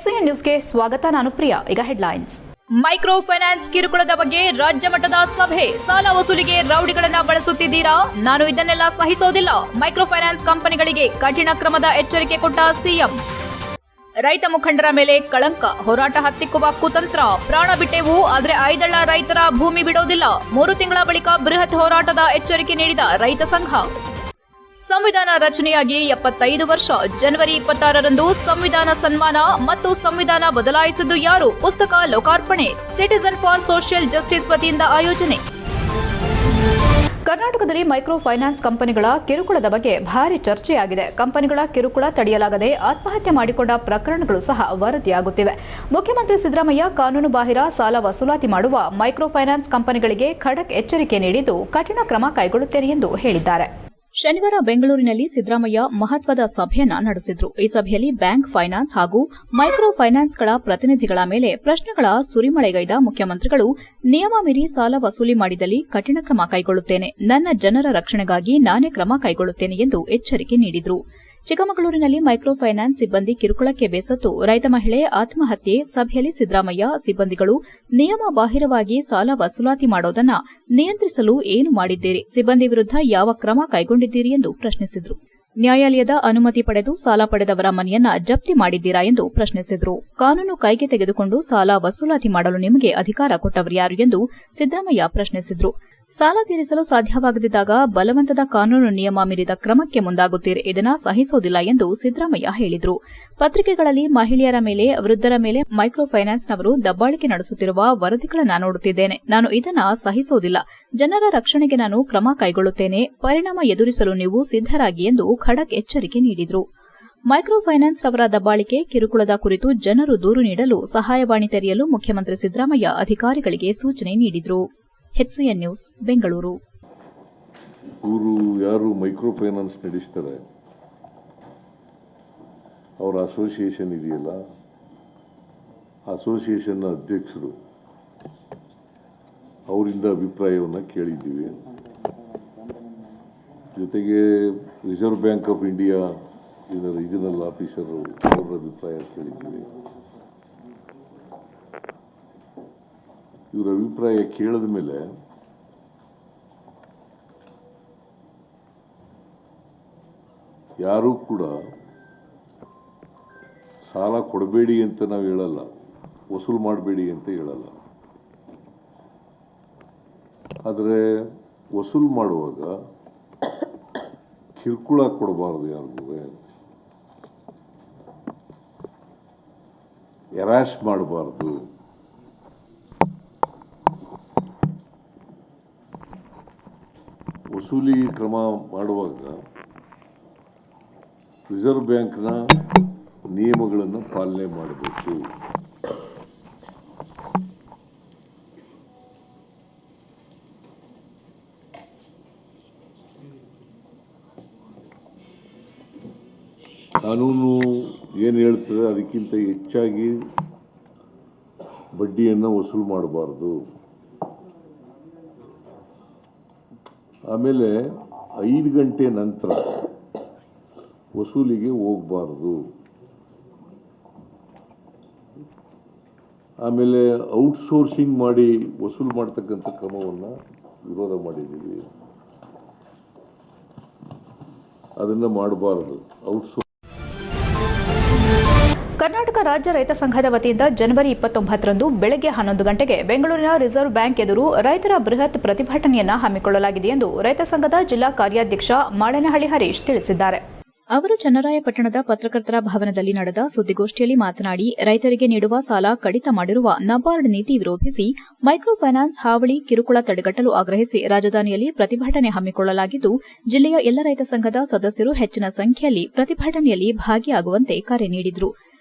HCN ನ್ಯೂಸ್ಗೆ ಸ್ವಾಗತ. ನಾನು ಪ್ರಿಯಾ. ಈಗ ಹೆಡ್ಲೈನ್ಸ್. ಮೈಕ್ರೋ ಫೈನಾನ್ಸ್ ಕಿರುಕುಳದ ಬಗ್ಗೆ ರಾಜ್ಯ ಮಟ್ಟದ ಸಭೆ. ಸಾಲ ವಸೂಲಿಗೆ ರೌಡಿಗಳನ್ನ ಬಳಸುತ್ತಿದ್ದೀರಾ? ನಾನು ಇದನ್ನೆಲ್ಲ ಸಹಿಸೋದಿಲ್ಲ. ಮೈಕ್ರೋ ಫೈನಾನ್ಸ್ ಕಂಪನಿಗಳಿಗೆ ಕಠಿಣ ಕ್ರಮದ ಎಚ್ಚರಿಕೆ ಕೊಟ್ಟ ಸಿಎಂ. ರೈತ ಮುಖಂಡರ ಮೇಲೆ ಕಳಂಕ, ಹೋರಾಟ ಹತ್ತಿಕ್ಕುವ ಕುತಂತ್ರ. ಪ್ರಾಣ ಬಿಟ್ಟೆವು, ಆದರೆ ಐದಳ್ಳ ರೈತರ ಭೂಮಿ ಬಿಡೋದಿಲ್ಲ. 3 ತಿಂಗಳ ಬಳಿಕ ಬೃಹತ್ ಹೋರಾಟದ ಎಚ್ಚರಿಕೆ ನೀಡಿದ ರೈತ ಸಂಘ. ಸಂವಿಧಾನ ರಚನೆಯಾಗಿ 75 ವರ್ಷ. ಜನವರಿ 26ರಂದು ಸಂವಿಧಾನ ಸನ್ಮಾನ ಮತ್ತು ಸಂವಿಧಾನ ಬದಲಾಯಿಸಿದ್ದು ಯಾರು ಪುಸ್ತಕ ಲೋಕಾರ್ಪಣೆ. ಸಿಟಿಜನ್ ಫಾರ್ ಸೋಷಿಯಲ್ ಜಸ್ಟಿಸ್ ವತಿಯಿಂದ ಆಯೋಜನೆ. ಕರ್ನಾಟಕದಲ್ಲಿ ಮೈಕ್ರೋ ಫೈನಾನ್ಸ್ ಕಂಪನಿಗಳ ಕಿರುಕುಳದ ಬಗ್ಗೆ ಭಾರಿ ಚರ್ಚೆಯಾಗಿದೆ. ಕಂಪನಿಗಳ ಕಿರುಕುಳ ತಡೆಯಲಾಗದೆ ಆತ್ಮಹತ್ಯೆ ಮಾಡಿಕೊಂಡ ಪ್ರಕರಣಗಳು ಸಹ ವರದಿಯಾಗುತ್ತಿವೆ. ಮುಖ್ಯಮಂತ್ರಿ ಸಿದ್ದರಾಮಯ್ಯ ಕಾನೂನು ಬಾಹಿರ ಸಾಲ ವಸೂಲಾತಿ ಮಾಡುವ ಮೈಕ್ರೋ ಫೈನಾನ್ಸ್ ಕಂಪನಿಗಳಿಗೆ ಖಡಕ್ ಎಚ್ಚರಿಕೆ ನೀಡಿದ್ದು ಕಠಿಣ ಕ್ರಮ ಕೈಗೊಳ್ಳುತ್ತೇನೆ ಎಂದು ಹೇಳಿದ್ದಾರೆ. ಶನಿವಾರ ಬೆಂಗಳೂರಿನಲ್ಲಿ ಸಿದ್ದರಾಮಯ್ಯ ಮಹತ್ವದ ಸಭೆಯನ್ನ ನಡೆಸಿದ್ರು. ಈ ಸಭೆಯಲ್ಲಿ ಬ್ಯಾಂಕ್, ಫೈನಾನ್ಸ್ ಹಾಗೂ ಮೈಕ್ರೋ ಫೈನಾನ್ಸ್ಗಳ ಪ್ರತಿನಿಧಿಗಳ ಮೇಲೆ ಪ್ರಶ್ನೆಗಳ ಸುರಿಮಳೆಗೈದ ಮುಖ್ಯಮಂತ್ರಿಗಳು ನಿಯಮ ಮೀರಿ ಸಾಲ ವಸೂಲಿ ಮಾಡಿದಲ್ಲಿ ಕಠಿಣ ಕ್ರಮ ಕೈಗೊಳ್ಳುತ್ತೇನೆ, ನನ್ನ ಜನರ ರಕ್ಷಣೆಗಾಗಿ ನಾನೇ ಕ್ರಮ ಕೈಗೊಳ್ಳುತ್ತೇನೆ ಎಂದು ಎಚ್ಚರಿಕೆ ನೀಡಿದ್ರು. ಚಿಕ್ಕಮಗಳೂರಿನಲ್ಲಿ ಮೈಕ್ರೋ ಫೈನಾನ್ಸ್ ಸಿಬ್ಬಂದಿ ಕಿರುಕುಳಕ್ಕೆ ಬೇಸತ್ತು ರೈತ ಮಹಿಳೆ ಆತ್ಮಹತ್ಯೆ. ಸಭೆಯಲ್ಲಿ ಸಿದ್ದರಾಮಯ್ಯ ಸಿಬ್ಬಂದಿಗಳು ನಿಯಮ ಬಾಹಿರವಾಗಿ ಸಾಲ ವಸೂಲಾತಿ ಮಾಡೋದನ್ನ ನಿಯಂತ್ರಿಸಲು ಏನು ಮಾಡಿದ್ದೀರಿ? ಸಿಬ್ಬಂದಿ ವಿರುದ್ಧ ಯಾವ ಕ್ರಮ ಕೈಗೊಂಡಿದ್ದೀರಿ ಎಂದು ಪ್ರಶ್ನಿಸಿದರು. ನ್ಯಾಯಾಲಯದ ಅನುಮತಿ ಪಡೆದು ಸಾಲ ಪಡೆದವರ ಮನೆಯನ್ನ ಜಪ್ತಿ ಮಾಡಿದ್ದೀರಾ ಎಂದು ಪ್ರಶ್ನಿಸಿದರು. ಕಾನೂನು ಕೈಗೆ ತೆಗೆದುಕೊಂಡು ಸಾಲ ವಸೂಲಾತಿ ಮಾಡಲು ನಿಮಗೆ ಅಧಿಕಾರ ಕೊಟ್ಟವರು ಯಾರು ಎಂದು ಸಿದ್ದರಾಮಯ್ಯ ಪ್ರಶ್ನಿಸಿದರು. ಸಾಲ ತೀರಿಸಲು ಸಾಧ್ಯವಾಗದಿದ್ದಾಗ ಬಲವಂತದ ಕಾನೂನು ನಿಯಮ ಮೀರಿದ ಕ್ರಮಕ್ಕೆ ಮುಂದಾಗುತ್ತೀರಿ, ಇದನ್ನ ಸಹಿಸೋದಿಲ್ಲ ಎಂದು ಸಿದ್ದರಾಮಯ್ಯ ಹೇಳಿದರು. ಪತ್ರಿಕೆಗಳಲ್ಲಿ ಮಹಿಳೆಯರ ಮೇಲೆ, ವೃದ್ಧರ ಮೇಲೆ ಮೈಕ್ರೋ ಫೈನಾನ್ಸ್ನವರು ದಬ್ಬಾಳಿಕೆ ನಡೆಸುತ್ತಿರುವ ವರದಿಗಳನ್ನು ನೋಡುತ್ತಿದ್ದೇನೆ. ನಾನು ಇದನ್ನ ಸಹಿಸೋದಿಲ್ಲ. ಜನರ ರಕ್ಷಣೆಗೆ ನಾನು ಕ್ರಮ ಕೈಗೊಳ್ಳುತ್ತೇನೆ. ಪರಿಣಾಮ ಎದುರಿಸಲು ನೀವು ಸಿದ್ದರಾಗಿ ಎಂದು ಖಡಕ್ ಎಚ್ಚರಿಕೆ ನೀಡಿದರು. ಮೈಕ್ರೋ ಫೈನಾನ್ಸ್ ರವರ ದಬ್ಬಾಳಿಕೆ, ಕಿರುಕುಳದ ಕುರಿತು ಜನರು ದೂರು ನೀಡಲು ಸಹಾಯವಾಣಿ ತೆರೆಯಲು ಮುಖ್ಯಮಂತ್ರಿ ಸಿದ್ದರಾಮಯ್ಯ ಅಧಿಕಾರಿಗಳಿಗೆ ಸೂಚನೆ ನೀಡಿದರು. HCN news, Bengaluru. ಇವರು ಯಾರು ಮೈಕ್ರೋ ಫೈನಾನ್ಸ್ ನಡೆಸ್ತಾರೆ, ಅವರ ಅಸೋಸಿಯೇಷನ್ ಇದೆಯಲ್ಲ, ಅಸೋಸಿಯೇಷನ್ನ ಅಧ್ಯಕ್ಷರು, ಅವರಿಂದ ಅಭಿಪ್ರಾಯವನ್ನು ಕೇಳಿದ್ದೀವಿ. ಜೊತೆಗೆ reserve bank of India regional officer ಅವರ ಅಭಿಪ್ರಾಯ ಕೇಳಿದ್ದೀವಿ. ಇವರ ಅಭಿಪ್ರಾಯ ಕೇಳಿದ ಮೇಲೆ ಯಾರೂ ಕೂಡ ಸಾಲ ಕೊಡಬೇಡಿ ಅಂತ ನಾವು ಹೇಳಲ್ಲ, ವಸೂಲು ಮಾಡಬೇಡಿ ಅಂತ ಹೇಳಲ್ಲ. ಆದರೆ ವಸೂಲು ಮಾಡುವಾಗ ಕಿರುಕುಳ ಕೊಡಬಾರ್ದು, ಯಾರಿಗೂ ಎರಾಶ್ ಮಾಡಬಾರ್ದು. ವಸೂಲಿ ಕ್ರಮ ಮಾಡುವಾಗ ರಿಸರ್ವ್ ಬ್ಯಾಂಕ್ನ ನಿಯಮಗಳನ್ನು ಪಾಲನೆ ಮಾಡಬೇಕು. ಕಾನೂನು ಏನು ಹೇಳ್ತದೆ ಅದಕ್ಕಿಂತ ಹೆಚ್ಚಾಗಿ ಬಡ್ಡಿಯನ್ನು ವಸೂಲು ಮಾಡಬಾರ್ದು. ಆಮೇಲೆ 5 ಗಂಟೆ ನಂತರ ವಸೂಲಿಗೆ ಹೋಗಬಾರ್ದು. ಆಮೇಲೆ ಔಟ್ಸೋರ್ಸಿಂಗ್ ಮಾಡಿ ವಸೂಲು ಮಾಡ್ತಕ್ಕಂಥ ಕ್ರಮವನ್ನು ವಿರೋಧ ಮಾಡಿದ್ದೀವಿ. ಅದನ್ನು ಮಾಡಬಾರದು. ಕರ್ನಾಟಕ ರಾಜ್ಯ ರೈತ ಸಂಘದ ವತಿಯಿಂದ ಜನವರಿ 29ರಂದು ಬೆಳಗ್ಗೆ 11 ಗಂಟೆಗೆ ಬೆಂಗಳೂರಿನ ರಿಸರ್ವ್ ಬ್ಯಾಂಕ್ ಎದುರು ರೈತರ ಬೃಹತ್ ಪ್ರತಿಭಟನೆಯನ್ನು ಹಮ್ಮಿಕೊಳ್ಳಲಾಗಿದೆ ಎಂದು ರೈತ ಸಂಘದ ಜಿಲ್ಲಾ ಕಾರ್ಯಾಧ್ಯಕ್ಷ ಮಾಳನಹಳ್ಳಿ ಹರೀಶ್ ತಿಳಿಸಿದ್ದಾರೆ. ಅವರು ಚನ್ನರಾಯಪಟ್ಟಣದ ಪತ್ರಕರ್ತರ ಭವನದಲ್ಲಿ ನಡೆದ ಸುದ್ದಿಗೋಷ್ಠಿಯಲ್ಲಿ ಮಾತನಾಡಿ, ರೈತರಿಗೆ ನೀಡುವ ಸಾಲ ಕಡಿತ ಮಾಡಿರುವ ನಬಾರ್ಡ್ ನೀತಿ ವಿರೋಧಿಸಿ ಮೈಕ್ರೋ ಫೈನಾನ್ಸ್ ಹಾವಳಿ, ಕಿರುಕುಳ ತಡೆಗಟ್ಟಲು ಆಗ್ರಹಿಸಿ ರಾಜಧಾನಿಯಲ್ಲಿ ಪ್ರತಿಭಟನೆ ಹಮ್ಮಿಕೊಳ್ಳಲಾಗಿದ್ದು, ಜಿಲ್ಲೆಯ ಎಲ್ಲ ರೈತ ಸಂಘದ ಸದಸ್ಯರು ಹೆಚ್ಚಿನ ಸಂಖ್ಯೆಯಲ್ಲಿ ಪ್ರತಿಭಟನೆಯಲ್ಲಿ ಭಾಗಿಯಾಗುವಂತೆ ಕರೆ ನೀಡಿದರು.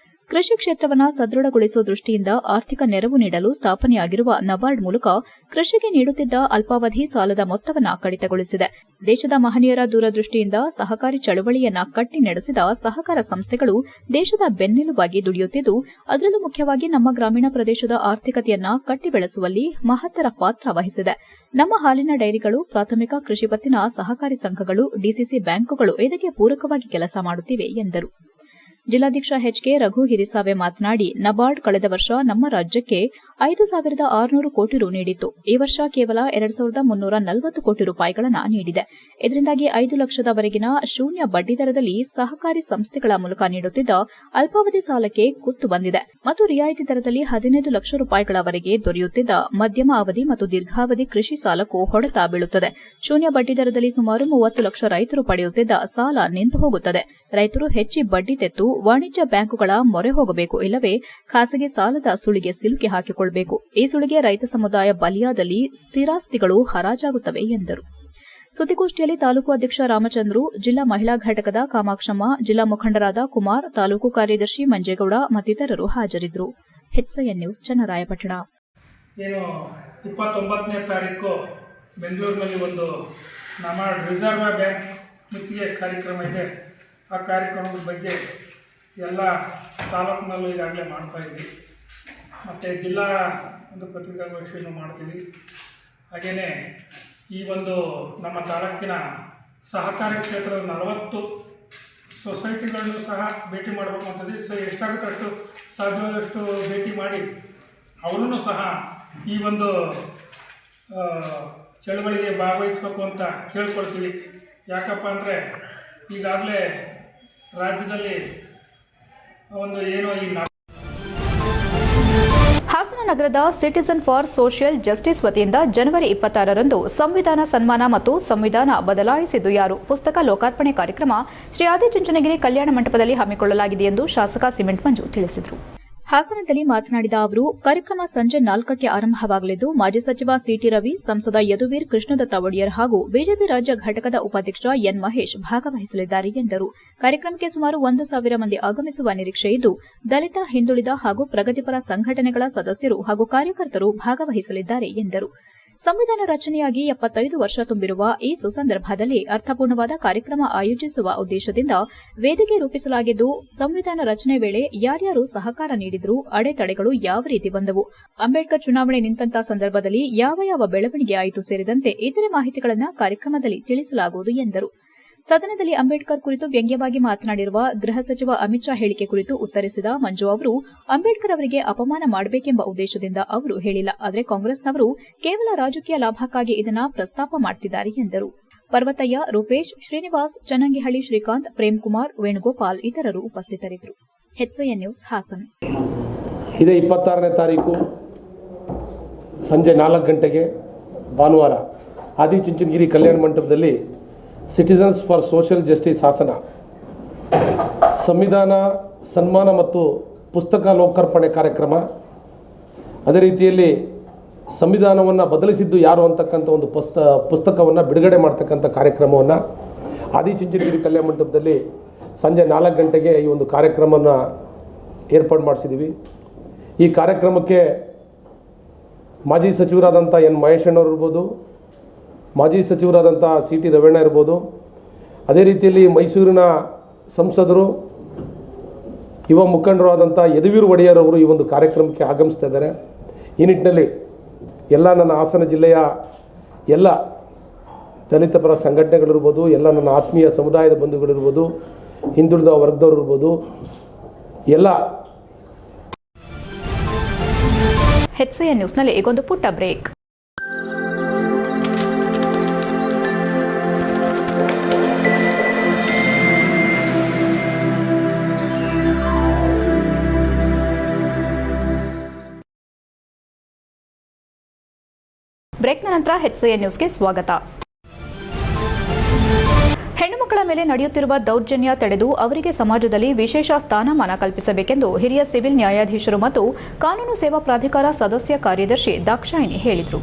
ಕೃಷಿ ಕ್ಷೇತ್ರವನ್ನು ಸದೃಢಗೊಳಿಸುವ ದೃಷ್ಟಿಯಿಂದ ಆರ್ಥಿಕ ನೆರವು ನೀಡಲು ಸ್ಥಾಪನೆಯಾಗಿರುವ ನಬಾರ್ಡ್ ಮೂಲಕ ಕೃಷಿಗೆ ನೀಡುತ್ತಿದ್ದ ಅಲ್ಪಾವಧಿ ಸಾಲದ ಮೊತ್ತವನ್ನು ಕಡಿತಗೊಳಿಸಿದೆ. ದೇಶದ ಮಹನೀಯರ ದೂರದೃಷ್ಟಿಯಿಂದ ಸಹಕಾರಿ ಚಳವಳಿಯನ್ನ ಕಟ್ಟಿ ನಡೆಸಿದ ಸಹಕಾರ ಸಂಸ್ಥೆಗಳು ದೇಶದ ಬೆನ್ನೆಲುಬಾಗಿ ದುಡಿಯುತ್ತಿದ್ದು, ಅದರಲ್ಲೂ ಮುಖ್ಯವಾಗಿ ನಮ್ಮ ಗ್ರಾಮೀಣ ಪ್ರದೇಶದ ಆರ್ಥಿಕತೆಯನ್ನ ಕಟ್ಟಿ ಬೆಳೆಸುವಲ್ಲಿ ಮಹತ್ತರ ಪಾತ್ರ ವಹಿಸಿದೆ. ನಮ್ಮ ಹಾಲಿನ ಡೈರಿಗಳು, ಪ್ರಾಥಮಿಕ ಕೃಷಿ ಪತ್ತಿನ ಸಹಕಾರಿ ಸಂಘಗಳು, ಡಿಸಿಸಿ ಬ್ಯಾಂಕುಗಳು ಇದಕ್ಕೆ ಪೂರಕವಾಗಿ ಕೆಲಸ ಮಾಡುತ್ತಿವೆ ಎಂದರು. ಜಿಲ್ಲಾಧ್ಯಕ್ಷ ಎಚ್ಕೆ ರಘು ಹಿರಿಸಾವೆ ಮಾತನಾಡಿ, ನಬಾರ್ಡ್ ಕಳೆದ ವರ್ಷ ನಮ್ಮ ರಾಜ್ಯಕ್ಕೆ 5,600 ಕೋಟಿ ರು ನೀಡಿತ್ತು. ಈ ವರ್ಷ ಕೇವಲ 2,340 ಕೋಟಿ ರೂಪಾಯಿಗಳನ್ನು ನೀಡಿದೆ. ಇದರಿಂದಾಗಿ 5 ಲಕ್ಷದವರೆಗಿನ ಶೂನ್ಯ ಬಡ್ಡಿದರದಲ್ಲಿ ಸಹಕಾರಿ ಸಂಸ್ಥೆಗಳ ಮೂಲಕ ನೀಡುತ್ತಿದ್ದ ಅಲ್ಪಾವಧಿ ಸಾಲಕ್ಕೆ ಕುತ್ತು ಬಂದಿದೆ ಮತ್ತು ರಿಯಾಯಿತಿ ದರದಲ್ಲಿ 15 ಲಕ್ಷ ರೂಪಾಯಿಗಳವರೆಗೆ ದೊರೆಯುತ್ತಿದ್ದ ಮಧ್ಯಮ ಅವಧಿ ಮತ್ತು ದೀರ್ಘಾವಧಿ ಕೃಷಿ ಸಾಲಕ್ಕೂ ಹೊಡೆತ ಬೀಳುತ್ತದೆ. ಶೂನ್ಯ ಬಡ್ಡಿದರದಲ್ಲಿ ಸುಮಾರು 30 ಲಕ್ಷ ರೈತರು ಪಡೆಯುತ್ತಿದ್ದ ಸಾಲ ನಿಂತು ಹೋಗುತ್ತದೆ. ರೈತರು ಹೆಚ್ಚಿ ಬಡ್ಡಿ ತೆತ್ತು ವಾಣಿಜ್ಯ ಬ್ಯಾಂಕುಗಳ ಮೊರೆ ಹೋಗಬೇಕು, ಇಲ್ಲವೇ ಖಾಸಗಿ ಸಾಲದ ಸುಳಿಗೆ ಸಿಲುಕಿ ಹಾಕಿಕೊಳ್ಳಬೇಕು. ಈ ಸುಳಿಗೆ ರೈತ ಸಮುದಾಯ ಬಲಿಯಾದಲ್ಲಿ ಸ್ಥಿರಾಸ್ತಿಗಳು ಹರಾಜಾಗುತ್ತವೆ ಎಂದರು. ಸುದ್ದಿಗೋಷ್ಠಿಯಲ್ಲಿ ತಾಲೂಕು ಅಧ್ಯಕ್ಷ ರಾಮಚಂದ್ರು, ಜಿಲ್ಲಾ ಮಹಿಳಾ ಘಟಕದ ಕಾಮಾಕ್ಷಮ್ಮ, ಜಿಲ್ಲಾ ಮುಖಂಡರಾದ ಕುಮಾರ್, ತಾಲೂಕು ಕಾರ್ಯದರ್ಶಿ ಮಂಜೇಗೌಡ ಮತ್ತಿತರರು ಹಾಜರಿದ್ದರು. HCN news, Channarayapatna. 29ನೇ ತಾರೀಕು ಬೆಂಗಳೂರಿನಲ್ಲಿ ಒಂದು ನಬಾರ್ಡ್ ರಿಸರ್ವ್ ಬ್ಯಾಂಕ್ ಮುತ್ತಿಗೆ ಕಾರ್ಯಕ್ರಮ ಇದೆ. ಆ ಕಾರ್ಯಕ್ರಮದ ಬಗ್ಗೆ ಎಲ್ಲ ತಾಲೂಕಿನಲ್ಲೂ ಈಗಾಗಲೇ ಮಾಡ್ತಾಯಿದ್ವಿ. ಮತ್ತು ಜಿಲ್ಲಾ ಒಂದು ಪತ್ರಿಕಾಗೋಷ್ಠಿಯನ್ನು ಮಾಡ್ತೀವಿ. ಹಾಗೆಯೇ ಈ ಒಂದು ನಮ್ಮ ತಾಲೂಕಿನ ಸಹಕಾರಿ ಕ್ಷೇತ್ರದ 40 ಸೊಸೈಟಿಗಳನ್ನು ಸಹ ಭೇಟಿ ಮಾಡಬೇಕು ಅಂತಂದರೆ ಎಷ್ಟಾಗುತ್ತೋ ಅಷ್ಟು ಸಾಧ್ಯವಾದಷ್ಟು ಭೇಟಿ ಮಾಡಿ ಅವರೂ ಸಹ ಈ ಒಂದು ಚಳವಳಿಗೆ ಭಾಗವಹಿಸಬೇಕು ಅಂತ ಕೇಳ್ಕೊಳ್ತೀವಿ. ಯಾಕಪ್ಪ ಅಂದರೆ ಈಗಾಗಲೇ ರಾಜ್ಯದಲ್ಲಿ ಒಂದು ಏನೋ ಈ ಹಾಸನ ನಗರದ ಸಿಟಿಜನ್ ಫಾರ್ ಸೋಷಿಯಲ್ ಜಸ್ಟಿಸ್ ವತಿಯಿಂದ ಜನವರಿ 26ರಂದು ಸಂವಿಧಾನ ಸನ್ಮಾನ ಮತ್ತು ಸಂವಿಧಾನ ಬದಲಾಯಿಸಿದ್ದು ಯಾರು ಪುಸ್ತಕ ಲೋಕಾರ್ಪಣೆ ಕಾರ್ಯಕ್ರಮ ಶ್ರೀ ಆದಿಚುಂಚನಗಿರಿ ಕಲ್ಯಾಣ ಮಂಟಪದಲ್ಲಿ ಹಮ್ಮಿಕೊಳ್ಳಲಾಗಿದೆ ಎಂದು ಶಾಸಕ ಸಿಮೆಂಟ್ ಮಂಜು ತಿಳಿಸಿದರು. ಹಾಸನದಲ್ಲಿ ಮಾತನಾಡಿದ ಅವರು, ಕಾರ್ಯಕ್ರಮ ಸಂಜೆ 4ಕ್ಕೆ ಆರಂಭವಾಗಲಿದ್ದು, ಮಾಜಿ ಸಚಿವ ಸಿಟಿ ರವಿ, ಸಂಸದ ಯದುವೀರ್ ಕೃಷ್ಣದತ್ತ ಒಡೆಯರ್ ಹಾಗೂ ಬಿಜೆಪಿ ರಾಜ್ಯ ಘಟಕದ ಉಪಾಧ್ಯಕ್ಷ ಎನ್ ಮಹೇಶ್ ಭಾಗವಹಿಸಲಿದ್ದಾರೆ ಎಂದರು. ಕಾರ್ಯಕ್ರಮಕ್ಕೆ ಸುಮಾರು 1,000 ಮಂದಿ ಆಗಮಿಸುವ ನಿರೀಕ್ಷೆ ಇದ್ದು, ದಲಿತ, ಹಿಂದುಳಿದ ಹಾಗೂ ಪ್ರಗತಿಪರ ಸಂಘಟನೆಗಳ ಸದಸ್ಯರು ಹಾಗೂ ಕಾರ್ಯಕರ್ತರು ಭಾಗವಹಿಸಲಿದ್ದಾರೆ ಎಂದರು. ಸಂವಿಧಾನ ರಚನೆಯಾಗಿ 75 ವರ್ಷ ತುಂಬಿರುವ ಈ ಸುಸಂದರ್ಭದಲ್ಲಿ ಅರ್ಥಪೂರ್ಣವಾದ ಕಾರ್ಯಕ್ರಮ ಆಯೋಜಿಸುವ ಉದ್ದೇಶದಿಂದ ವೇದಿಕೆ ರೂಪಿಸಲಾಗಿದ್ದು, ಸಂವಿಧಾನ ರಚನೆ ವೇಳೆ ಯಾರ್ಯಾರು ಸಹಕಾರ ನೀಡಿದ್ರು, ಅಡೆತಡೆಗಳು ಯಾವ ರೀತಿ ಬಂದವು, ಅಂಬೇಡ್ಕರ್ ಚುನಾವಣೆ ನಿಂತಹ ಸಂದರ್ಭದಲ್ಲಿ ಯಾವ ಬೆಳವಣಿಗೆ ಆಯಿತು ಸೇರಿದಂತೆ ಇತರೆ ಮಾಹಿತಿಗಳನ್ನು ಕಾರ್ಯಕ್ರಮದಲ್ಲಿ ತಿಳಿಸಲಾಗುವುದು ಎಂದರು. ಸದನದಲ್ಲಿ ಅಂಬೇಡ್ಕರ್ ಕುರಿತು ವ್ಯಂಗ್ಯವಾಗಿ ಮಾತನಾಡಿರುವ ಗೃಹ ಸಚಿವ ಅಮಿತ್ ಶಾ ಹೇಳಿಕೆ ಕುರಿತು ಉತ್ತರಿಸಿದ ಮಂಜು ಅವರು, ಅಂಬೇಡ್ಕರ್ ಅವರಿಗೆ ಅಪಮಾನ ಮಾಡಬೇಕೆಂಬ ಉದ್ದೇಶದಿಂದ ಅವರು ಹೇಳಿಲ್ಲ. ಆದರೆ ಕಾಂಗ್ರೆಸ್ನವರು ಕೇವಲ ರಾಜಕೀಯ ಲಾಭಕ್ಕಾಗಿ ಇದನ್ನು ಪ್ರಸ್ತಾಪ ಮಾಡುತ್ತಿದ್ದಾರೆ ಎಂದರು. ಪರ್ವತಯ್ಯ, ರೂಪೇಶ್, ಶ್ರೀನಿವಾಸ್, ಚನ್ನಂಗಿಹಳ್ಳಿ ಶ್ರೀಕಾಂತ್, ಪ್ರೇಮ್ಕುಮಾರ್, ವೇಣುಗೋಪಾಲ್ ಇತರರು ಉಪಸ್ಥಿತರಿದ್ದರು. HCN news, Hassan. ಇದೇ 26ನೇ ತಾರೀಕು ಸಂಜೆ 4 ಗಂಟೆಗೆ ಭಾನುವಾರ ಆದಿಚುಂಚನಗಿರಿ ಕಲ್ಯಾಣ ಮಂಟಪದಲ್ಲಿ citizens for social justice Hassan ಸಂವಿಧಾನ ಸನ್ಮಾನ ಮತ್ತು ಪುಸ್ತಕ ಲೋಕಾರ್ಪಣೆ ಕಾರ್ಯಕ್ರಮ, ಅದೇ ರೀತಿಯಲ್ಲಿ ಸಂವಿಧಾನವನ್ನು ಬದಲಿಸಿದ್ದು ಯಾರು ಅಂತಕ್ಕಂಥ ಒಂದು ಪುಸ್ತಕವನ್ನು ಬಿಡುಗಡೆ ಮಾಡ್ತಕ್ಕಂಥ ಕಾರ್ಯಕ್ರಮವನ್ನು ಆದಿಚುಂಚನಗಿರಿ ಕಲ್ಯಾಣ ಮಂಟಪದಲ್ಲಿ ಸಂಜೆ 4 ಗಂಟೆಗೆ ಈ ಒಂದು ಕಾರ್ಯಕ್ರಮವನ್ನು ಏರ್ಪಾಡು ಮಾಡಿಸಿದ್ದೀವಿ. ಈ ಕಾರ್ಯಕ್ರಮಕ್ಕೆ ಮಾಜಿ ಸಚಿವರಾದಂಥ ಎನ್ ಮಹೇಶಣ್ಣವರು ಇರ್ಬೋದು, ಮಾಜಿ ಸಚಿವರಾದಂಥ ಸಿಟಿ ರವೀಣ್ಣ ಇರ್ಬೋದು, ಅದೇ ರೀತಿಯಲ್ಲಿ ಮೈಸೂರಿನ ಸಂಸದರು, ಯುವ ಮುಖಂಡರಾದಂಥ ಯದುವೀರ್ ಒಡೆಯರ್ ಅವರು ಈ ಒಂದು ಕಾರ್ಯಕ್ರಮಕ್ಕೆ ಆಗಮಿಸ್ತಾ ಇದ್ದಾರೆ. ಈ ನಿಟ್ಟಿನಲ್ಲಿ ಎಲ್ಲ ನನ್ನ ಹಾಸನ ಜಿಲ್ಲೆಯ ಎಲ್ಲ ದಲಿತ ಪರ ಸಂಘಟನೆಗಳಿರ್ಬೋದು, ಎಲ್ಲ ನನ್ನ ಆತ್ಮೀಯ ಸಮುದಾಯದ ಬಂಧುಗಳಿರ್ಬೋದು, ಹಿಂದುಳಿದ ವರ್ಗದವರು ಇರ್ಬೋದು, ಎಲ್ಲ HCN ನ್ಯೂಸ್ನಲ್ಲಿ ಈಗೊಂದು ಪುಟ್ಟ ಬ್ರೇಕ್. ಬ್ರೇಕ್ನ ನಂತರ HCN ನ್ಯೂಸ್ಗೆ ಸ್ವಾಗತ. ಹೆಣ್ಣುಮಕ್ಕಳ ಮೇಲೆ ನಡೆಯುತ್ತಿರುವ ದೌರ್ಜನ್ಯ ತಡೆದು ಅವರಿಗೆ ಸಮಾಜದಲ್ಲಿ ವಿಶೇಷ ಸ್ಥಾನಮಾನ ಕಲ್ಪಿಸಬೇಕೆಂದು ಹಿರಿಯ ಸಿವಿಲ್ ನ್ಯಾಯಾಧೀಶರು ಮತ್ತು ಕಾನೂನು ಸೇವಾ ಪ್ರಾಧಿಕಾರ ಸದಸ್ಯ ಕಾರ್ಯದರ್ಶಿ ದಾಕ್ಷಾಯಿಣಿ ಹೇಳಿದರು.